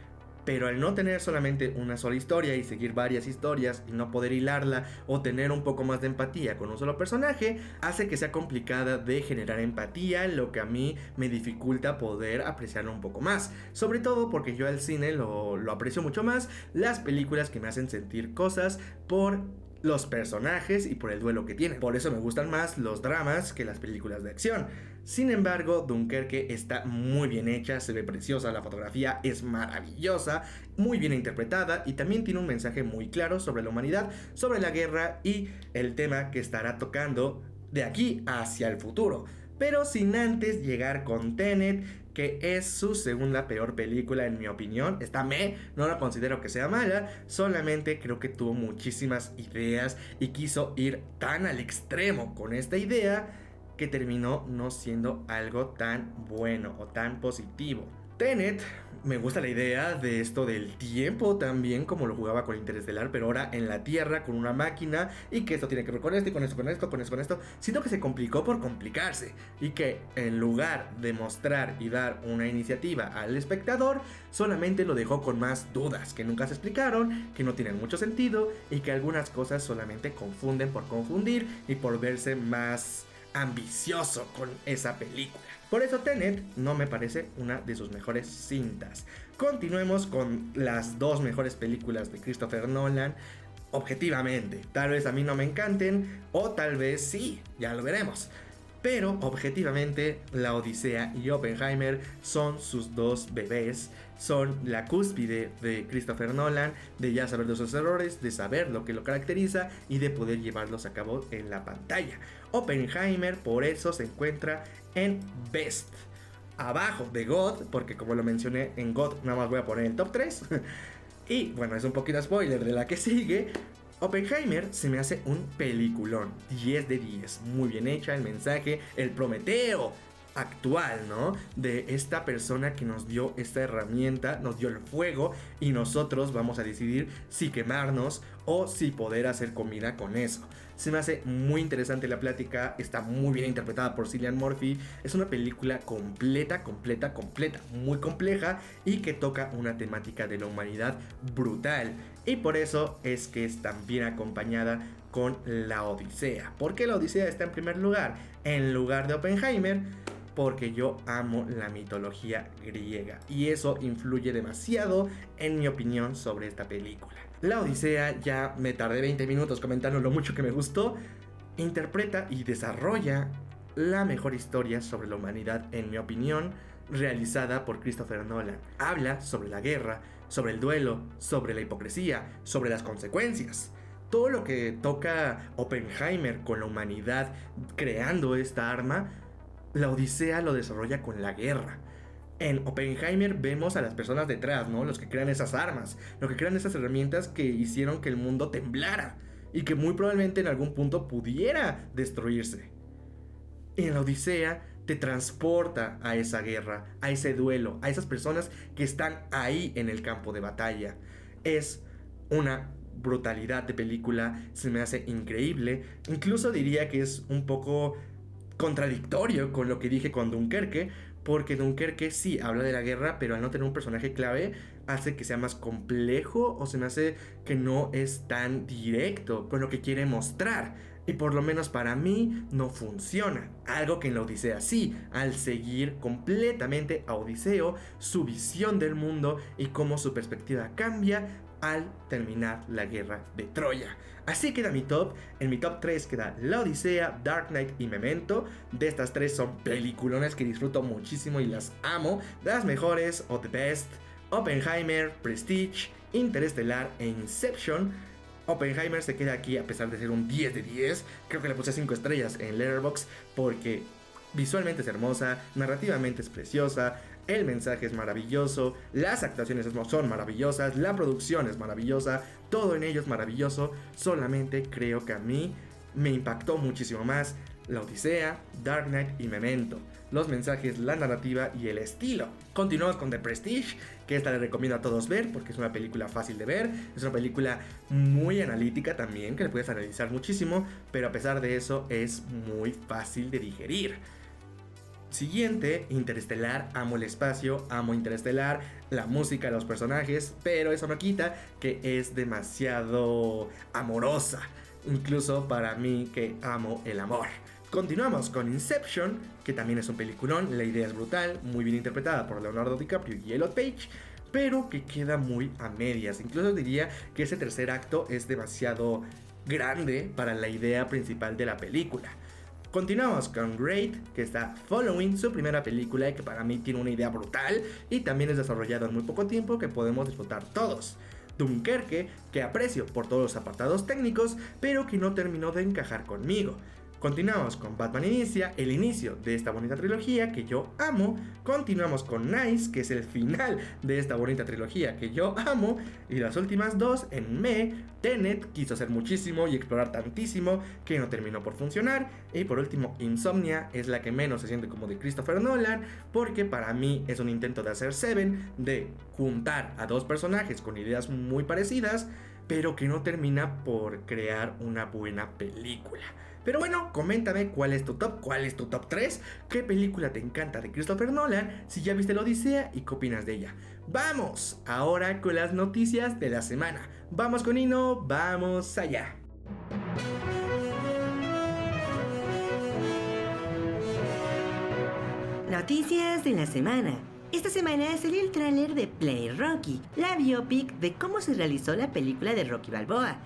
Pero al no tener solamente una sola historia y seguir varias historias y no poder hilarla o tener un poco más de empatía con un solo personaje, hace que sea complicada de generar empatía, lo que a mí me dificulta poder apreciarlo un poco más. Sobre todo porque yo al cine lo aprecio mucho más, las películas que me hacen sentir cosas por los personajes y por el duelo que tienen. Por eso me gustan más los dramas que las películas de acción. Sin embargo, Dunkerque está muy bien hecha, se ve preciosa, la fotografía es maravillosa, muy bien interpretada y también tiene un mensaje muy claro sobre la humanidad, sobre la guerra y el tema que estará tocando de aquí hacia el futuro. Pero sin antes llegar con Tenet, que es su segunda peor película en mi opinión. No la considero que sea mala, solamente creo que tuvo muchísimas ideas y quiso ir tan al extremo con esta idea que terminó no siendo algo tan bueno o tan positivo. Tenet, me gusta la idea de esto del tiempo también, como lo jugaba con Interestelar, pero ahora en la Tierra con una máquina, y que esto tiene que ver con esto y con esto, con esto, con esto, con esto. Siento que se complicó por complicarse y que en lugar de mostrar y dar una iniciativa al espectador, solamente lo dejó con más dudas que nunca se explicaron, que no tienen mucho sentido y que algunas cosas solamente confunden por confundir y por verse más ambicioso con esa película. Por eso Tenet no me parece una de sus mejores cintas. Continuemos con las dos mejores películas de Christopher Nolan. Objetivamente, tal vez a mí no me encanten o tal vez sí, ya lo veremos. Pero objetivamente, La Odisea y Oppenheimer son sus dos bebés, son la cúspide de Christopher Nolan, de ya saber de sus errores, de saber lo que lo caracteriza y de poder llevarlos a cabo en la pantalla. Oppenheimer por eso se encuentra en Best, abajo de God, porque como lo mencioné en God nada más voy a poner el top 3. Y bueno, es un poquito spoiler de la que sigue. Oppenheimer se me hace un peliculón, 10 de 10, muy bien hecha, el mensaje, el Prometeo actual, ¿no? De esta persona que nos dio esta herramienta, nos dio el fuego y nosotros vamos a decidir si quemarnos o si poder hacer comida con eso. Se me hace muy interesante la plática, está muy bien interpretada por Cillian Murphy, es una película completa, muy compleja y que toca una temática de la humanidad brutal. Y por eso es que es tan bien acompañada con La Odisea. ¿Por qué La Odisea está en primer lugar en lugar de Oppenheimer? Porque yo amo la mitología griega y eso influye demasiado en mi opinión sobre esta película. La Odisea, ya me tardé 20 minutos comentando lo mucho que me gustó, interpreta y desarrolla la mejor historia sobre la humanidad, en mi opinión, realizada por Christopher Nolan. Habla sobre la guerra, sobre el duelo, sobre la hipocresía, sobre las consecuencias. Todo lo que toca Oppenheimer con la humanidad creando esta arma, La Odisea lo desarrolla con la guerra. En Oppenheimer vemos a las personas detrás, ¿no? Los que crean esas armas, los que crean esas herramientas que hicieron que el mundo temblara y que muy probablemente en algún punto pudiera destruirse. En La Odisea te transporta a esa guerra, a ese duelo, a esas personas que están ahí en el campo de batalla. Es una brutalidad de película, se me hace increíble. Incluso diría que es un poco contradictorio con lo que dije con Dunkerque, porque Dunkerque sí habla de la guerra, pero al no tener un personaje clave hace que sea más complejo, o se me hace que no es tan directo con lo que quiere mostrar. Y por lo menos para mí no funciona. Algo que en La Odisea sí, al seguir completamente a Odiseo, su visión del mundo y cómo su perspectiva cambia al terminar la guerra de Troya. Así queda mi top. En mi top 3 queda La Odisea, Dark Knight y Memento. De estas tres son peliculones que disfruto muchísimo y las amo. De las mejores o the best: Oppenheimer, Prestige, Interestelar e Inception. Oppenheimer se queda aquí a pesar de ser un 10 de 10. Creo que le puse 5 estrellas en Letterboxd porque visualmente es hermosa, narrativamente es preciosa, el mensaje es maravilloso, las actuaciones son maravillosas, la producción es maravillosa, todo en ello es maravilloso. Solamente creo que a mí me impactó muchísimo más La Odisea, Dark Knight y Memento. Los mensajes, la narrativa y el estilo. Continuamos con The Prestige, que esta le recomiendo a todos ver porque es una película fácil de ver, es una película muy analítica también, que le puedes analizar muchísimo, pero a pesar de eso es muy fácil de digerir. Siguiente, Interestelar. Amo el espacio, amo Interestelar, la música, los personajes, pero eso no quita que es demasiado amorosa, incluso para mí que amo el amor. Continuamos con Inception, que también es un peliculón. La idea es brutal, muy bien interpretada por Leonardo DiCaprio y Elliot Page, pero que queda muy a medias. Incluso diría que ese tercer acto es demasiado grande para la idea principal de la película. Continuamos con Great, que está following su primera película y que para mí tiene una idea brutal y también es desarrollado en muy poco tiempo que podemos disfrutar todos. Dunkerque, que aprecio por todos los apartados técnicos, pero que no terminó de encajar conmigo. Continuamos con Batman Inicia, el inicio de esta bonita trilogía que yo amo. Continuamos con Nice, que es el final de esta bonita trilogía que yo amo. Y las últimas dos en Tenet, quiso hacer muchísimo y explorar tantísimo que no terminó por funcionar. Y por último, Insomnia es la que menos se siente como de Christopher Nolan, porque para mí es un intento de hacer Seven, de juntar a dos personajes con ideas muy parecidas, pero que no termina por crear una buena película. Pero bueno, coméntame cuál es tu top, cuál es tu top 3, qué película te encanta de Christopher Nolan, si ya viste La Odisea y qué opinas de ella. Vamos ahora con las noticias de la semana. Vamos con Ino, vamos allá. Noticias de la semana. Esta semana salió el tráiler de Play Rocky, la biopic de cómo se realizó la película de Rocky Balboa.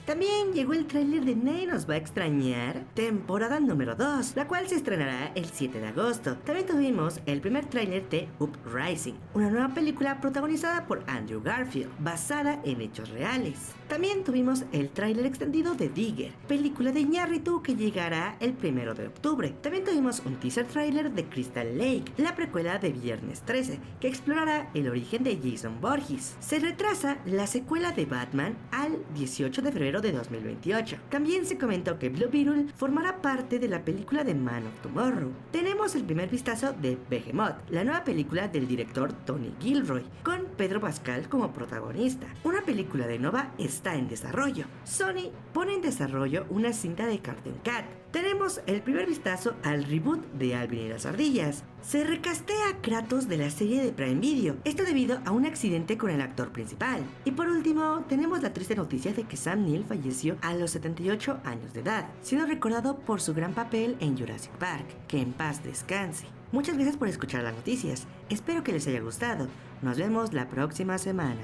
También llegó el tráiler de Nadie nos va a extrañar, temporada número 2, la cual se estrenará el 7 de agosto. También tuvimos el primer tráiler de Uprising, una nueva película protagonizada por Andrew Garfield, basada en hechos reales. También tuvimos el tráiler extendido de Digger, película de Iñárritu que llegará el 1 de octubre. También tuvimos un teaser tráiler de Crystal Lake, la precuela de Viernes 13, que explorará el origen de Jason Voorhees. Se retrasa la secuela de Batman al 18 de febrero de 2028. También se comentó que Blue Beetle formará parte de la película de Man of Tomorrow. Tenemos el primer vistazo de Behemoth, la nueva película del director Tony Gilroy, con Pedro Pascal como protagonista. Una película de Nova está en desarrollo. Sony pone en desarrollo una cinta de Cartoon Cat. Tenemos el primer vistazo al reboot de Alvin y las ardillas. Se recastea a Kratos de la serie de Prime Video, esto debido a un accidente con el actor principal. Y por último, tenemos la triste noticia de que Sam Neill falleció a los 78 años de edad, siendo recordado por su gran papel en Jurassic Park. Que en paz descanse. Muchas gracias por escuchar las noticias, espero que les haya gustado. Nos vemos la próxima semana.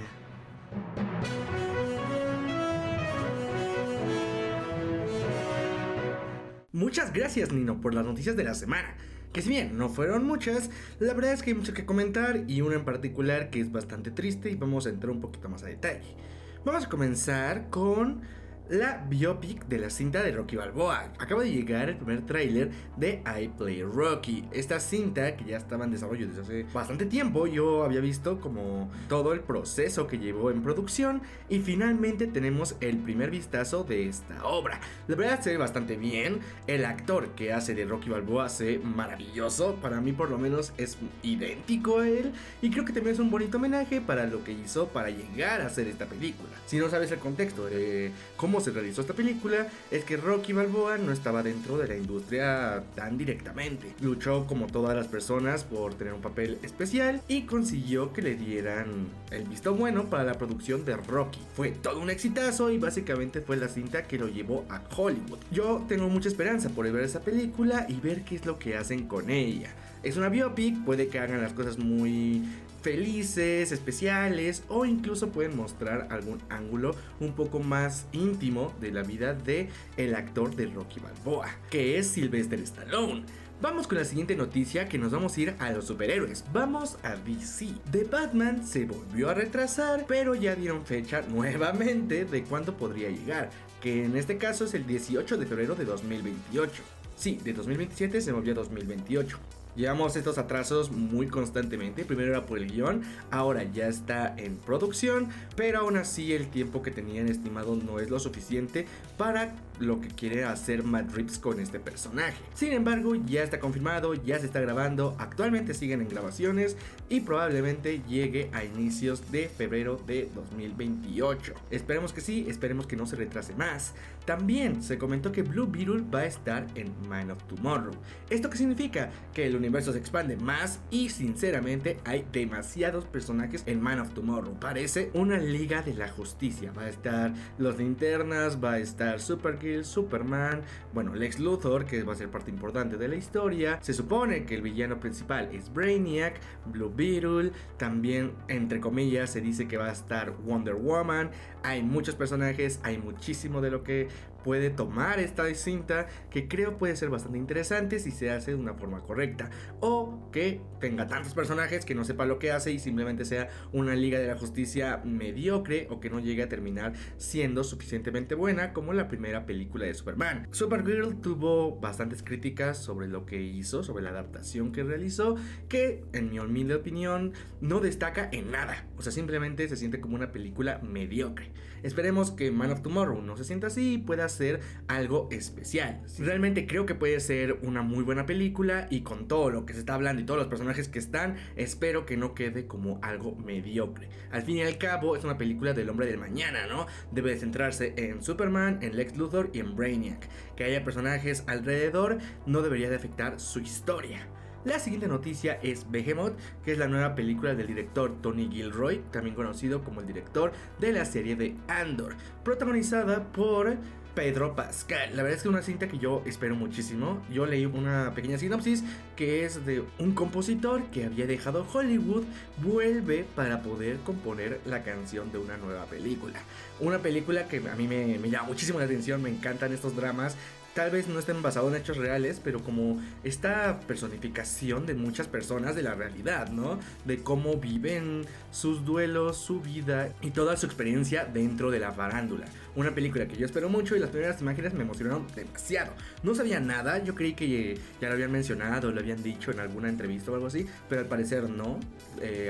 Muchas gracias, Nino, por las noticias de la semana. Que si bien no fueron muchas, la verdad es que hay mucho que comentar y una en particular que es bastante triste y vamos a entrar un poquito más a detalle. Vamos a comenzar con la biopic de la cinta de Rocky Balboa. Acaba de llegar el primer tráiler de I Play Rocky. Esta cinta que ya estaba en desarrollo desde hace bastante tiempo. Yo había visto como todo el proceso que llevó en producción y finalmente tenemos el primer vistazo de esta obra. La verdad se ve bastante bien. El actor que hace de Rocky Balboa se ve maravilloso. Para mí por lo menos es idéntico a él y creo que también es un bonito homenaje para lo que hizo para llegar a hacer esta película. Si no sabes el contexto de cómo se realizó esta película, es que Rocky Balboa no estaba dentro de la industria tan directamente. Luchó como todas las personas por tener un papel especial y consiguió que le dieran el visto bueno para la producción de Rocky. Fue todo un exitazo y básicamente fue la cinta que lo llevó a Hollywood. Yo tengo mucha esperanza por ver esa película y ver qué es lo que hacen con ella. Es una biopic, puede que hagan las cosas muy felices, especiales o incluso pueden mostrar algún ángulo un poco más íntimo de la vida de el actor de Rocky Balboa, que es Sylvester Stallone. Vamos con la siguiente noticia, que nos vamos a ir a los superhéroes. Vamos a DC. The Batman se volvió a retrasar, pero ya dieron fecha nuevamente de cuándo podría llegar, que en este caso es el 18 de febrero de 2028. Sí, de 2027 se volvió a 2028. Llevamos estos atrasos muy constantemente. Primero era por el guión, ahora ya está en producción, pero aún así el tiempo que tenían estimado no es lo suficiente para lo que quiere hacer Matt Reeves con este personaje. Sin embargo, ya está confirmado, ya se está grabando, actualmente siguen en grabaciones y probablemente llegue a inicios de febrero de 2028. Esperemos que sí, esperemos que no se retrase más. También se comentó que Blue Beetle va a estar en Man of Tomorrow. ¿Esto qué significa? Que el universo se expande más y sinceramente hay demasiados personajes en Man of Tomorrow. Parece una liga de la justicia. Va a estar los Linternas, va a estar Supergirl, Superman, bueno, Lex Luthor, que va a ser parte importante de la historia. Se supone que el villano principal es Brainiac, Blue Beetle, también entre comillas se dice que va a estar Wonder Woman. Hay muchos personajes, hay muchísimo de lo que puede tomar esta cinta, que creo puede ser bastante interesante si se hace de una forma correcta, o que tenga tantos personajes que no sepa lo que hace y simplemente sea una Liga de la Justicia mediocre, o que no llegue a terminar siendo suficientemente buena como la primera película de Superman. Supergirl tuvo bastantes críticas sobre lo que hizo, sobre la adaptación que realizó, que en mi humilde opinión no destaca en nada, o sea, simplemente se siente como una película mediocre. Esperemos que Man of Tomorrow no se sienta así y pueda ser algo especial. Realmente creo que puede ser una muy buena película, y con todo lo que se está hablando y todos los personajes que están, espero que no quede como algo mediocre. Al fin y al cabo es una película del hombre del mañana, ¿no? Debe centrarse en Superman, en Lex Luthor y en Brainiac. Que haya personajes alrededor no debería de afectar su historia. La siguiente noticia es Behemoth, que es la nueva película del director Tony Gilroy, también conocido como el director de la serie de Andor, protagonizada por Pedro Pascal. La verdad es que es una cinta que yo espero muchísimo. Yo leí una pequeña sinopsis que es de un compositor que había dejado Hollywood, vuelve para poder componer la canción de una nueva película. Una película que a mí me llama muchísimo la atención, me encantan estos dramas. Tal vez no estén basados en hechos reales, pero como esta personificación de muchas personas de la realidad, ¿no? De cómo viven sus duelos, su vida y toda su experiencia dentro de la farándula. Una película que yo espero mucho y las primeras imágenes me emocionaron demasiado. No sabía nada, yo creí que ya lo habían mencionado, lo habían dicho en alguna entrevista o algo así, pero al parecer no.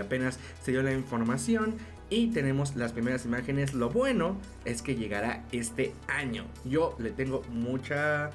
Apenas se dio la información y tenemos las primeras imágenes. Lo bueno es que llegará este año. Yo le tengo mucha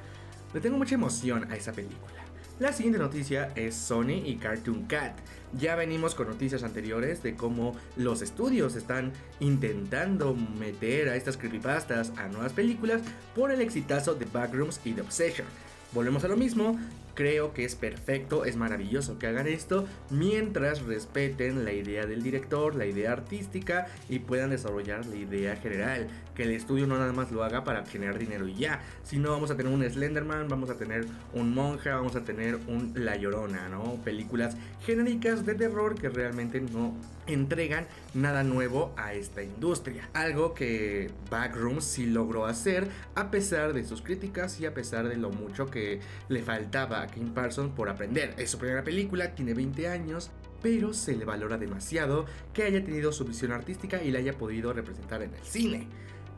emoción a esa película. La siguiente noticia es Sony y Cartoon Cat. Ya venimos con noticias anteriores de cómo los estudios están intentando meter a estas creepypastas a nuevas películas por el exitazo de Backrooms y The Obsession. Volvemos a lo mismo, creo que es perfecto, es maravilloso que hagan esto mientras respeten la idea del director, la idea artística y puedan desarrollar la idea general. Que el estudio no nada más lo haga para generar dinero y ya, sino vamos a tener un Slenderman, vamos a tener un Monja, vamos a tener un La Llorona, ¿no? Películas genéricas de terror que realmente no entregan nada nuevo a esta industria. Algo que Backrooms sí logró hacer a pesar de sus críticas y a pesar de lo mucho que le faltaba a Kim Parsons por aprender. Es su primera película, tiene 20 años, pero se le valora demasiado que haya tenido su visión artística y la haya podido representar en el cine.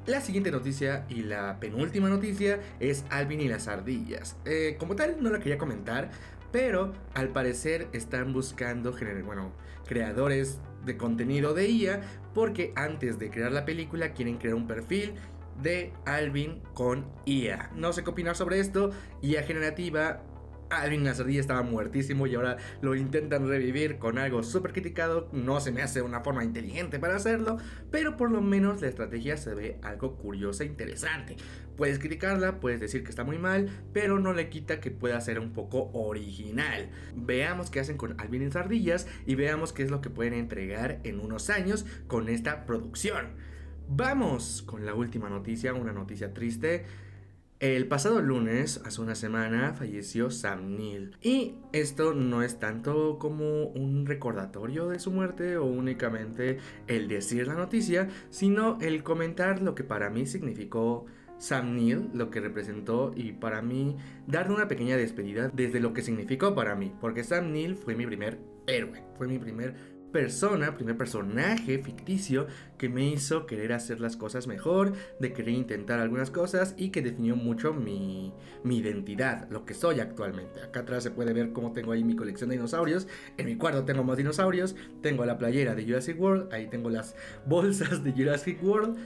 La siguiente noticia y la penúltima noticia es Alvin y las ardillas. Como tal no la quería comentar, pero al parecer están buscando creadores de contenido de IA, porque antes de crear la película quieren crear un perfil de Alvin con IA. No sé qué opinar sobre esto. IA generativa. Alvin las ardillas estaba muertísimo y ahora lo intentan revivir con algo súper criticado. No se me hace una forma inteligente para hacerlo, pero por lo menos la estrategia se ve algo curiosa e interesante. Puedes criticarla, puedes decir que está muy mal, pero no le quita que pueda ser un poco original. Veamos qué hacen con Alvin y las ardillas y veamos qué es lo que pueden entregar en unos años con esta producción. Vamos con la última noticia, una noticia triste. El pasado lunes, hace una semana, falleció Sam Neill. Y esto no es tanto como un recordatorio de su muerte o únicamente el decir la noticia, sino el comentar lo que para mí significó Sam Neill, lo que representó, y para mí darle una pequeña despedida desde lo que significó para mí. Porque Sam Neill fue mi primer héroe, fue mi primer personaje ficticio que me hizo querer hacer las cosas mejor, de querer intentar algunas cosas y que definió mucho mi identidad, lo que soy actualmente. Acá atrás se puede ver cómo tengo ahí mi colección de dinosaurios. En mi cuarto tengo más dinosaurios, tengo la playera de Jurassic World, ahí tengo las bolsas de Jurassic World.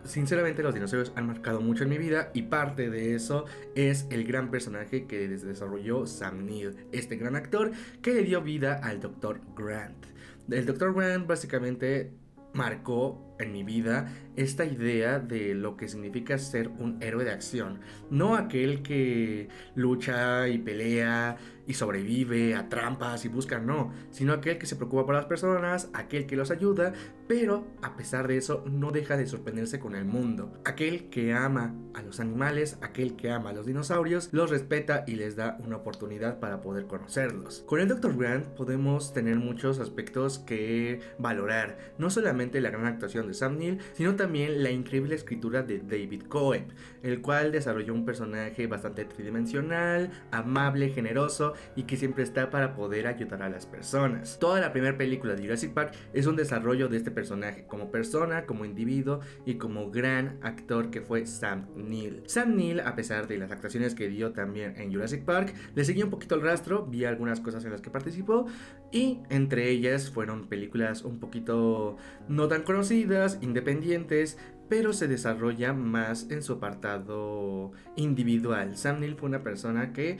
Sinceramente los dinosaurios han marcado mucho en mi vida y parte de eso es el gran personaje que desarrolló Sam Neill, este gran actor que le dio vida al Dr. Grant. El Dr. Grant básicamente marcó en mi vida esta idea de lo que significa ser un héroe de acción. No aquel que lucha y pelea y sobrevive a trampas y busca, no, sino aquel que se preocupa por las personas, aquel que los ayuda, pero a pesar de eso no deja de sorprenderse con el mundo. Aquel que ama a los animales, aquel que ama a los dinosaurios, los respeta y les da una oportunidad para poder conocerlos. Con el Dr. Grant podemos tener muchos aspectos que valorar, no solamente la gran actuación de Sam Neill, sino también la increíble escritura de David Coeb, el cual desarrolló un personaje bastante tridimensional, amable, generoso y que siempre está para poder ayudar a las personas. Toda la primera película de Jurassic Park es un desarrollo de este personaje como persona, como individuo y como gran actor que fue Sam Neill. Sam Neill, a pesar de las actuaciones que dio también en Jurassic Park, le seguí un poquito el rastro, vi algunas cosas en las que participó y entre ellas fueron películas un poquito no tan conocidas, independientes, pero se desarrolla más en su apartado individual. Sam Neill fue una persona que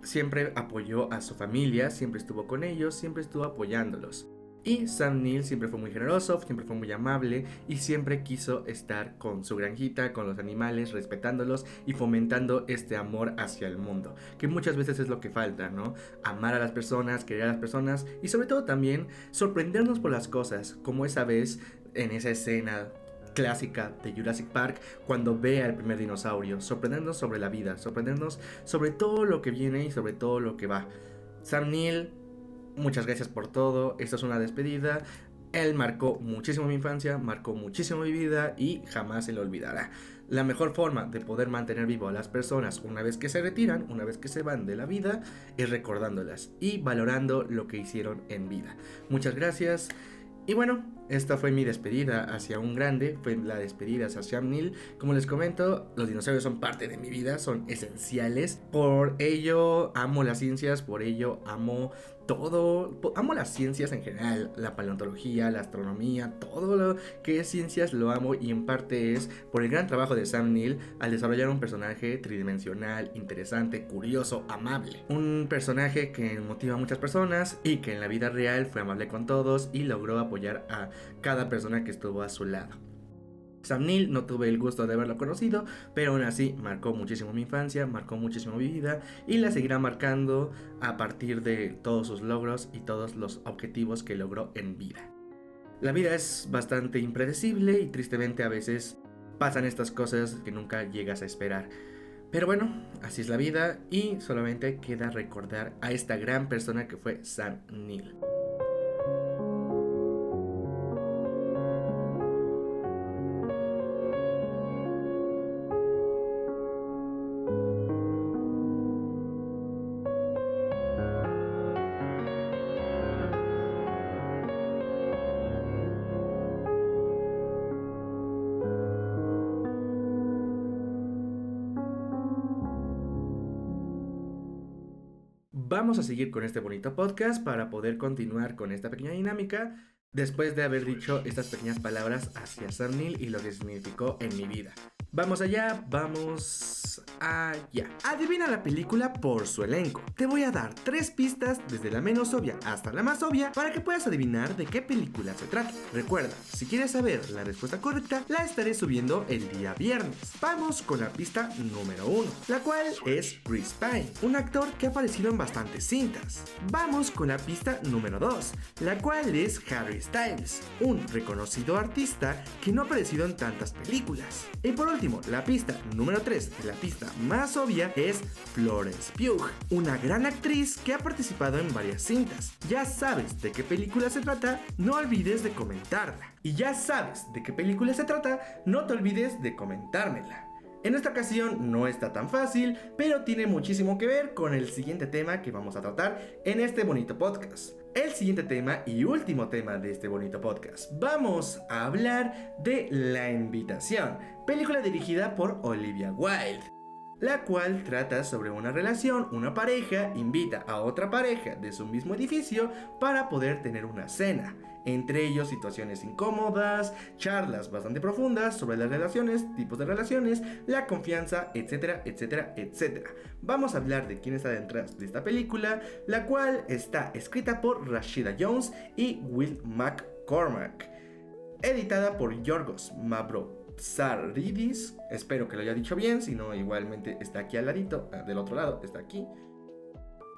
siempre apoyó a su familia, siempre estuvo con ellos, siempre estuvo apoyándolos. Y Sam Neill siempre fue muy generoso, siempre fue muy amable y siempre quiso estar con su granjita, con los animales, respetándolos y fomentando este amor hacia el mundo, que muchas veces es lo que falta, ¿no? Amar a las personas, querer a las personas y sobre todo también sorprendernos por las cosas, como esa vez en esa escena clásica de Jurassic Park cuando vea el primer dinosaurio, sorprendernos sobre la vida, sorprendernos sobre todo lo que viene y sobre todo lo que va. Sam Neill, muchas gracias por todo, esta es una despedida. Él marcó muchísimo mi infancia, marcó muchísimo mi vida y jamás se lo olvidará. La mejor forma de poder mantener vivo a las personas una vez que se retiran, una vez que se van de la vida, es recordándolas y valorando lo que hicieron en vida. Muchas gracias. Y bueno, esta fue mi despedida hacia un grande, fue la despedida hacia Sam Neill. Como les comento, los dinosaurios son parte de mi vida, son esenciales. Por ello amo las ciencias, por ello amo todo, amo las ciencias en general, la paleontología, la astronomía, todo lo que es ciencias lo amo, y en parte es por el gran trabajo de Sam Neill al desarrollar un personaje tridimensional, interesante, curioso, amable. Un personaje que motiva a muchas personas y que en la vida real fue amable con todos y logró apoyar a cada persona que estuvo a su lado. Sam Neill no tuve el gusto de haberlo conocido, pero aún así marcó muchísimo mi infancia, marcó muchísimo mi vida y la seguirá marcando a partir de todos sus logros y todos los objetivos que logró en vida. La vida es bastante impredecible y tristemente a veces pasan estas cosas que nunca llegas a esperar. Pero bueno, así es la vida y solamente queda recordar a esta gran persona que fue Sam Neill. Vamos a seguir con este bonito podcast para poder continuar con esta pequeña dinámica después de haber dicho estas pequeñas palabras hacia Sam Neill y lo que significó en mi vida. Vamos allá, vamos allá. Adivina la película por su elenco. Te voy a dar 3 pistas desde la menos obvia hasta la más obvia para que puedas adivinar de qué película se trata. Recuerda, si quieres saber la respuesta correcta, la estaré subiendo el día viernes. Vamos con la pista número 1, la cual es Chris Pine, un actor que ha aparecido en bastantes cintas. Vamos con la pista número 2, la cual es Harry Styles, un reconocido artista que no ha aparecido en tantas películas. Y por último, la pista número 3, la pista más obvia, es Florence Pugh, una gran actriz que ha participado en varias cintas. Ya sabes de qué película se trata, no olvides de comentarla. Y ya sabes de qué película se trata, no te olvides de comentármela. En esta ocasión no está tan fácil, pero tiene muchísimo que ver con el siguiente tema que vamos a tratar en este bonito podcast. El siguiente tema y último tema de este bonito podcast. Vamos a hablar de La Invitación, película dirigida por Olivia Wilde, la cual trata sobre una relación, una pareja invita a otra pareja de su mismo edificio para poder tener una cena. Entre ellos situaciones incómodas, charlas bastante profundas sobre las relaciones, tipos de relaciones, la confianza, etcétera, etcétera, etcétera. Vamos a hablar de quién está detrás de esta película, la cual está escrita por Rashida Jones y Will McCormack, editada por Yorgos Mavrosaridis, espero que lo haya dicho bien, si no igualmente está aquí al ladito, del otro lado, está aquí.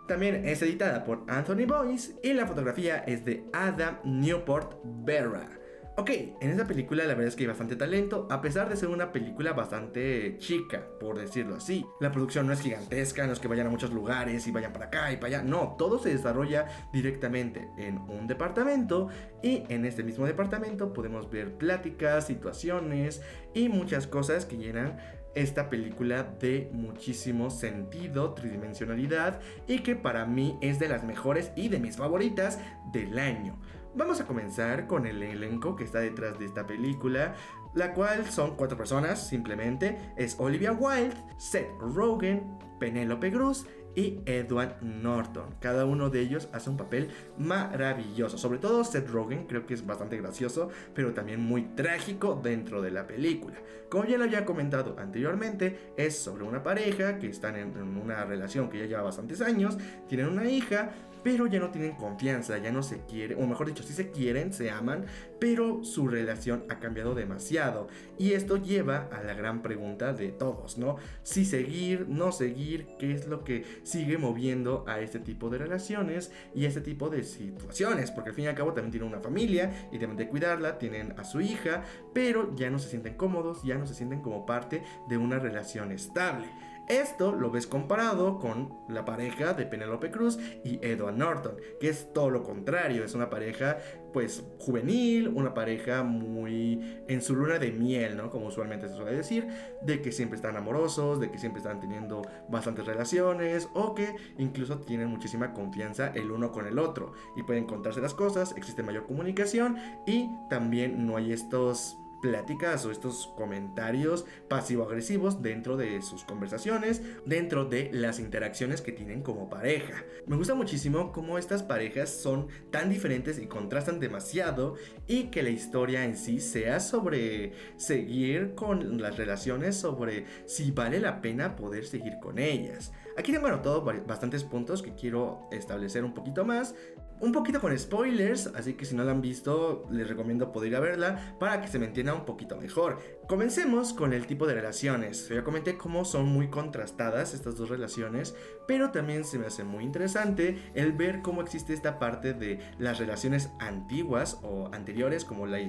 También es editada por Anthony Boyce y la fotografía es de Adam Newport Berra. Ok, en esta película la verdad es que hay bastante talento, a pesar de ser una película bastante chica, por decirlo así. La producción no es gigantesca, no es que vayan a muchos lugares y vayan para acá y para allá, no, todo se desarrolla directamente en un departamento y en este mismo departamento podemos ver pláticas, situaciones y muchas cosas que llenan esta película de muchísimo sentido, tridimensionalidad y que para mí es de las mejores y de mis favoritas del año. Vamos a comenzar con el elenco que está detrás de esta película, la cual son 4 personas simplemente. Es Olivia Wilde, Seth Rogen, Penélope Cruz y Edward Norton. Cada uno de ellos hace un papel maravilloso, sobre todo Seth Rogen, creo que es bastante gracioso, pero también muy trágico dentro de la película. Como ya lo había comentado anteriormente, es sobre una pareja que están en una relación que ya lleva bastantes años, tienen una hija, pero ya no tienen confianza, ya no se quieren, o mejor dicho, sí se quieren, se aman, pero su relación ha cambiado demasiado. Y esto lleva a la gran pregunta de todos, ¿no? Si seguir, no seguir, qué es lo que sigue moviendo a este tipo de relaciones y a este tipo de situaciones, porque al fin y al cabo también tienen una familia y deben de cuidarla, tienen a su hija, pero ya no se sienten cómodos, ya no se sienten como parte de una relación estable. Esto lo ves comparado con la pareja de Penélope Cruz y Edward Norton, que es todo lo contrario, es una pareja pues juvenil, una pareja muy en su luna de miel, ¿no? Como usualmente se suele decir, de que siempre están amorosos, de que siempre están teniendo bastantes relaciones o que incluso tienen muchísima confianza el uno con el otro y pueden contarse las cosas, existe mayor comunicación y también no hay estos pláticas o estos comentarios pasivo-agresivos dentro de sus conversaciones, dentro de las interacciones que tienen como pareja. Me gusta muchísimo cómo estas parejas son tan diferentes y contrastan demasiado y que la historia en sí sea sobre seguir con las relaciones, sobre si vale la pena poder seguir con ellas. Aquí tengo anotado bastantes puntos que quiero establecer un poquito más. Un poquito con spoilers, así que si no la han visto, les recomiendo poder ir a verla para que se me entienda un poquito mejor. Comencemos con el tipo de relaciones. Ya comenté cómo son muy contrastadas estas dos relaciones, pero también se me hace muy interesante el ver cómo existe esta parte de las relaciones antiguas o anteriores, como la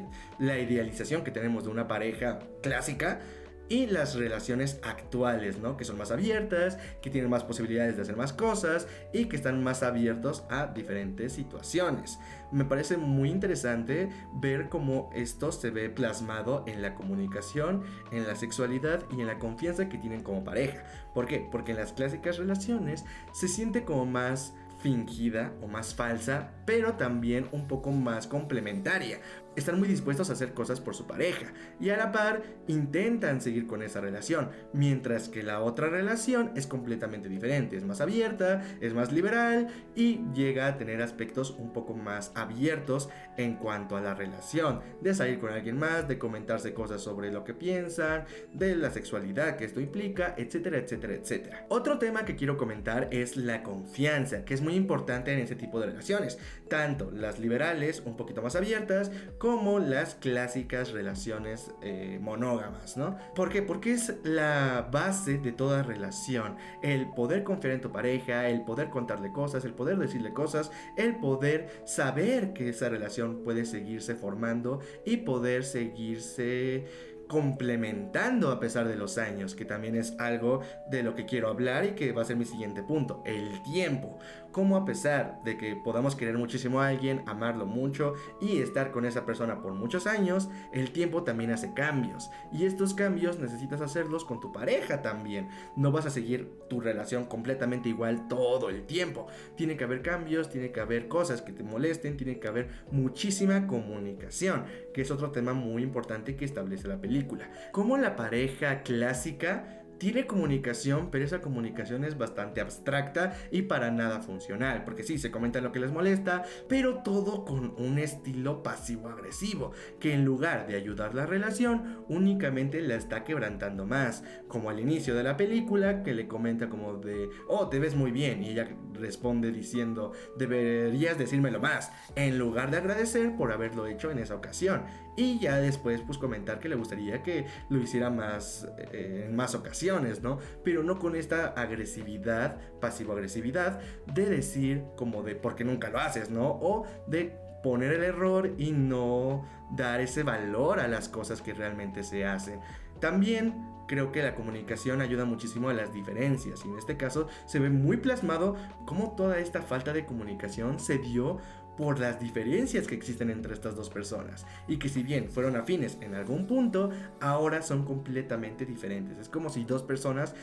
idealización que tenemos de una pareja clásica, y las relaciones actuales, ¿no? Que son más abiertas, que tienen más posibilidades de hacer más cosas y que están más abiertos a diferentes situaciones. Me parece muy interesante ver cómo esto se ve plasmado en la comunicación, en la sexualidad y en la confianza que tienen como pareja. ¿Por qué? Porque en las clásicas relaciones se siente como más fingida o más falsa, pero también un poco más complementaria. Están muy dispuestos a hacer cosas por su pareja y a la par intentan seguir con esa relación, mientras que la otra relación es completamente diferente, es más abierta, es más liberal y llega a tener aspectos un poco más abiertos en cuanto a la relación, de salir con alguien más, de comentarse cosas sobre lo que piensan, de la sexualidad que esto implica, etcétera, etcétera, etcétera. Otro tema que quiero comentar es la confianza, que es muy importante en ese tipo de relaciones, tanto las liberales, un poquito más abiertas, como las clásicas relaciones monógamas, ¿no? ¿Por qué? Porque es la base de toda relación, el poder confiar en tu pareja, el poder contarle cosas, el poder decirle cosas, el poder saber que esa relación puede seguirse formando y poder seguirse complementando a pesar de los años, que también es algo de lo que quiero hablar y que va a ser mi siguiente punto, el tiempo. Cómo a pesar de que podamos querer muchísimo a alguien, amarlo mucho y estar con esa persona por muchos años, el tiempo también hace cambios y estos cambios necesitas hacerlos con tu pareja también. No vas a seguir tu relación completamente igual todo el tiempo. Tiene que haber cambios, tiene que haber cosas que te molesten, tiene que haber muchísima comunicación, que es otro tema muy importante que establece la película. Como la pareja clásica tiene comunicación, pero esa comunicación es bastante abstracta y para nada funcional, porque sí, se comenta lo que les molesta, pero todo con un estilo pasivo-agresivo, que en lugar de ayudar la relación, únicamente la está quebrantando más, como al inicio de la película, que le comenta como de, oh, te ves muy bien, y ella responde diciendo, deberías decírmelo más, en lugar de agradecer por haberlo hecho en esa ocasión, y ya después pues comentar que le gustaría que lo hiciera más en más ocasiones, ¿no? Pero no con esta agresividad, pasivo-agresividad de decir como de ¿por qué nunca lo haces?, ¿no? O de poner el error y no dar ese valor a las cosas que realmente se hacen. También creo que la comunicación ayuda muchísimo a las diferencias y en este caso se ve muy plasmado cómo toda esta falta de comunicación se dio por las diferencias que existen entre estas dos personas y que si bien fueron afines en algún punto, ahora son completamente diferentes. Es como si dos personas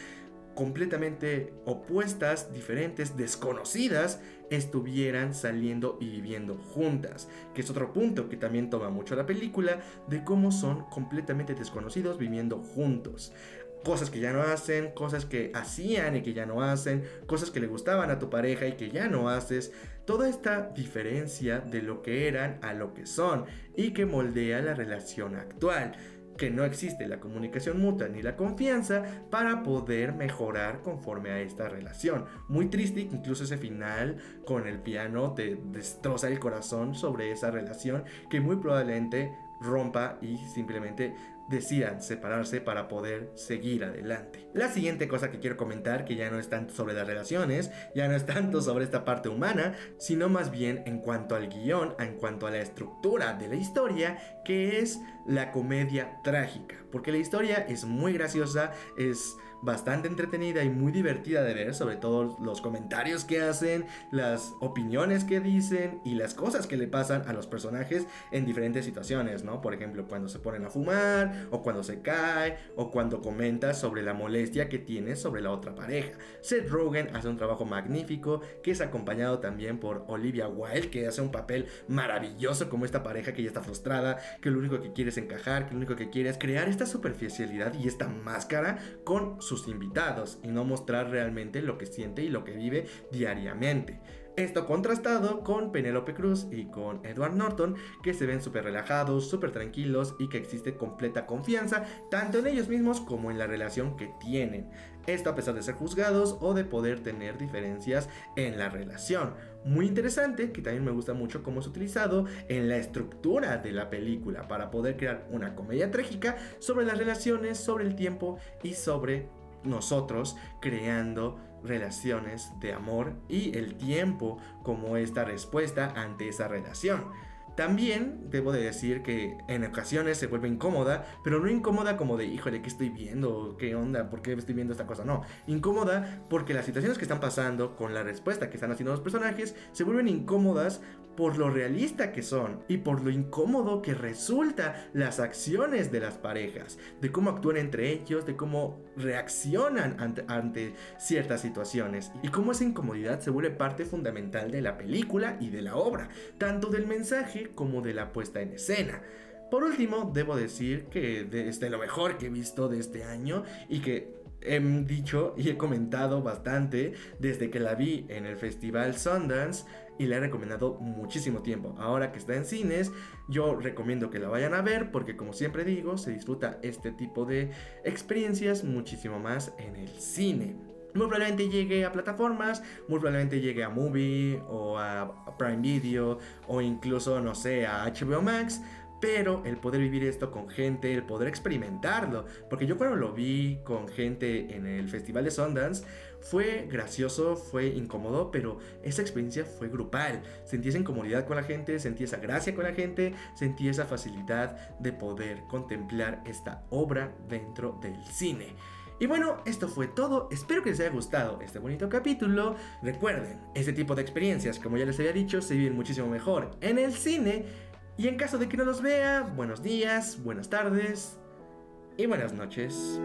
completamente opuestas, diferentes, desconocidas, estuvieran saliendo y viviendo juntas, que es otro punto que también toma mucho la película, de cómo son completamente desconocidos viviendo juntos. Cosas que ya no hacen, cosas que hacían y que ya no hacen, cosas que le gustaban a tu pareja y que ya no haces. Toda esta diferencia de lo que eran a lo que son y que moldea la relación actual. que no existe la comunicación mutua ni la confianza para poder mejorar conforme a esta relación. Muy triste, incluso ese final con el piano te destroza el corazón sobre esa relación que muy probablemente rompa y simplemente decidan separarse para poder seguir adelante. La siguiente cosa que quiero comentar, que ya no es tanto sobre las relaciones, ya no es tanto sobre esta parte humana, sino más bien en cuanto al guión, en cuanto a la estructura de la historia, que es la comedia trágica. Porque la historia es muy graciosa, es bastante entretenida y muy divertida de ver, sobre todo los comentarios que hacen, las opiniones que dicen y las cosas que le pasan a los personajes en diferentes situaciones, ¿no? Por ejemplo, cuando se ponen a fumar, o cuando se cae, o cuando comenta sobre la molestia que tiene sobre la otra pareja. Seth Rogen hace un trabajo magnífico, que es acompañado también por Olivia Wilde, que hace un papel maravilloso como esta pareja que ya está frustrada, que lo único que quiere es encajar, que lo único que quiere es crear esta superficialidad y esta máscara con sus invitados y no mostrar realmente lo que siente y lo que vive diariamente. Esto contrastado con Penélope Cruz y con Edward Norton, que se ven súper relajados, súper tranquilos y que existe completa confianza tanto en ellos mismos como en la relación que tienen. Esto a pesar de ser juzgados o de poder tener diferencias en la relación. Muy interesante, que también me gusta mucho cómo es utilizado en la estructura de la película para poder crear una comedia trágica sobre las relaciones, sobre el tiempo y sobre nosotros creando relaciones de amor y el tiempo como esta respuesta ante esa relación. También debo de decir que en ocasiones se vuelve incómoda, pero no incómoda como de híjole, ¿qué estoy viendo? ¿Qué onda? ¿Por qué estoy viendo esta cosa? No, incómoda porque las situaciones que están pasando con la respuesta que están haciendo los personajes se vuelven incómodas por lo realista que son y por lo incómodo que resulta las acciones de las parejas, de cómo actúan entre ellos, de cómo reaccionan ante ciertas situaciones y cómo esa incomodidad se vuelve parte fundamental de la película y de la obra, tanto del mensaje como de la puesta en escena. Por último, debo decir que es de lo mejor que he visto de este año y que he dicho y he comentado bastante desde que la vi en el Festival Sundance y la he recomendado muchísimo tiempo. Ahora que está en cines, yo recomiendo que la vayan a ver porque, como siempre digo, se disfruta este tipo de experiencias muchísimo más en el cine. Muy probablemente llegue a plataformas, muy probablemente llegue a Movie o a Prime Video o incluso, no sé, a HBO Max. Pero el poder vivir esto con gente, el poder experimentarlo, porque yo cuando lo vi con gente en el Festival de Sundance, fue gracioso, fue incómodo, pero esa experiencia fue grupal. Sentí esa incomodidad con la gente, sentí esa gracia con la gente, sentí esa facilidad de poder contemplar esta obra dentro del cine. Y bueno, esto fue todo. Espero que les haya gustado este bonito capítulo. Recuerden, este tipo de experiencias, como ya les había dicho, se viven muchísimo mejor en el cine. Y en caso de que no los vea, buenos días, buenas tardes y buenas noches.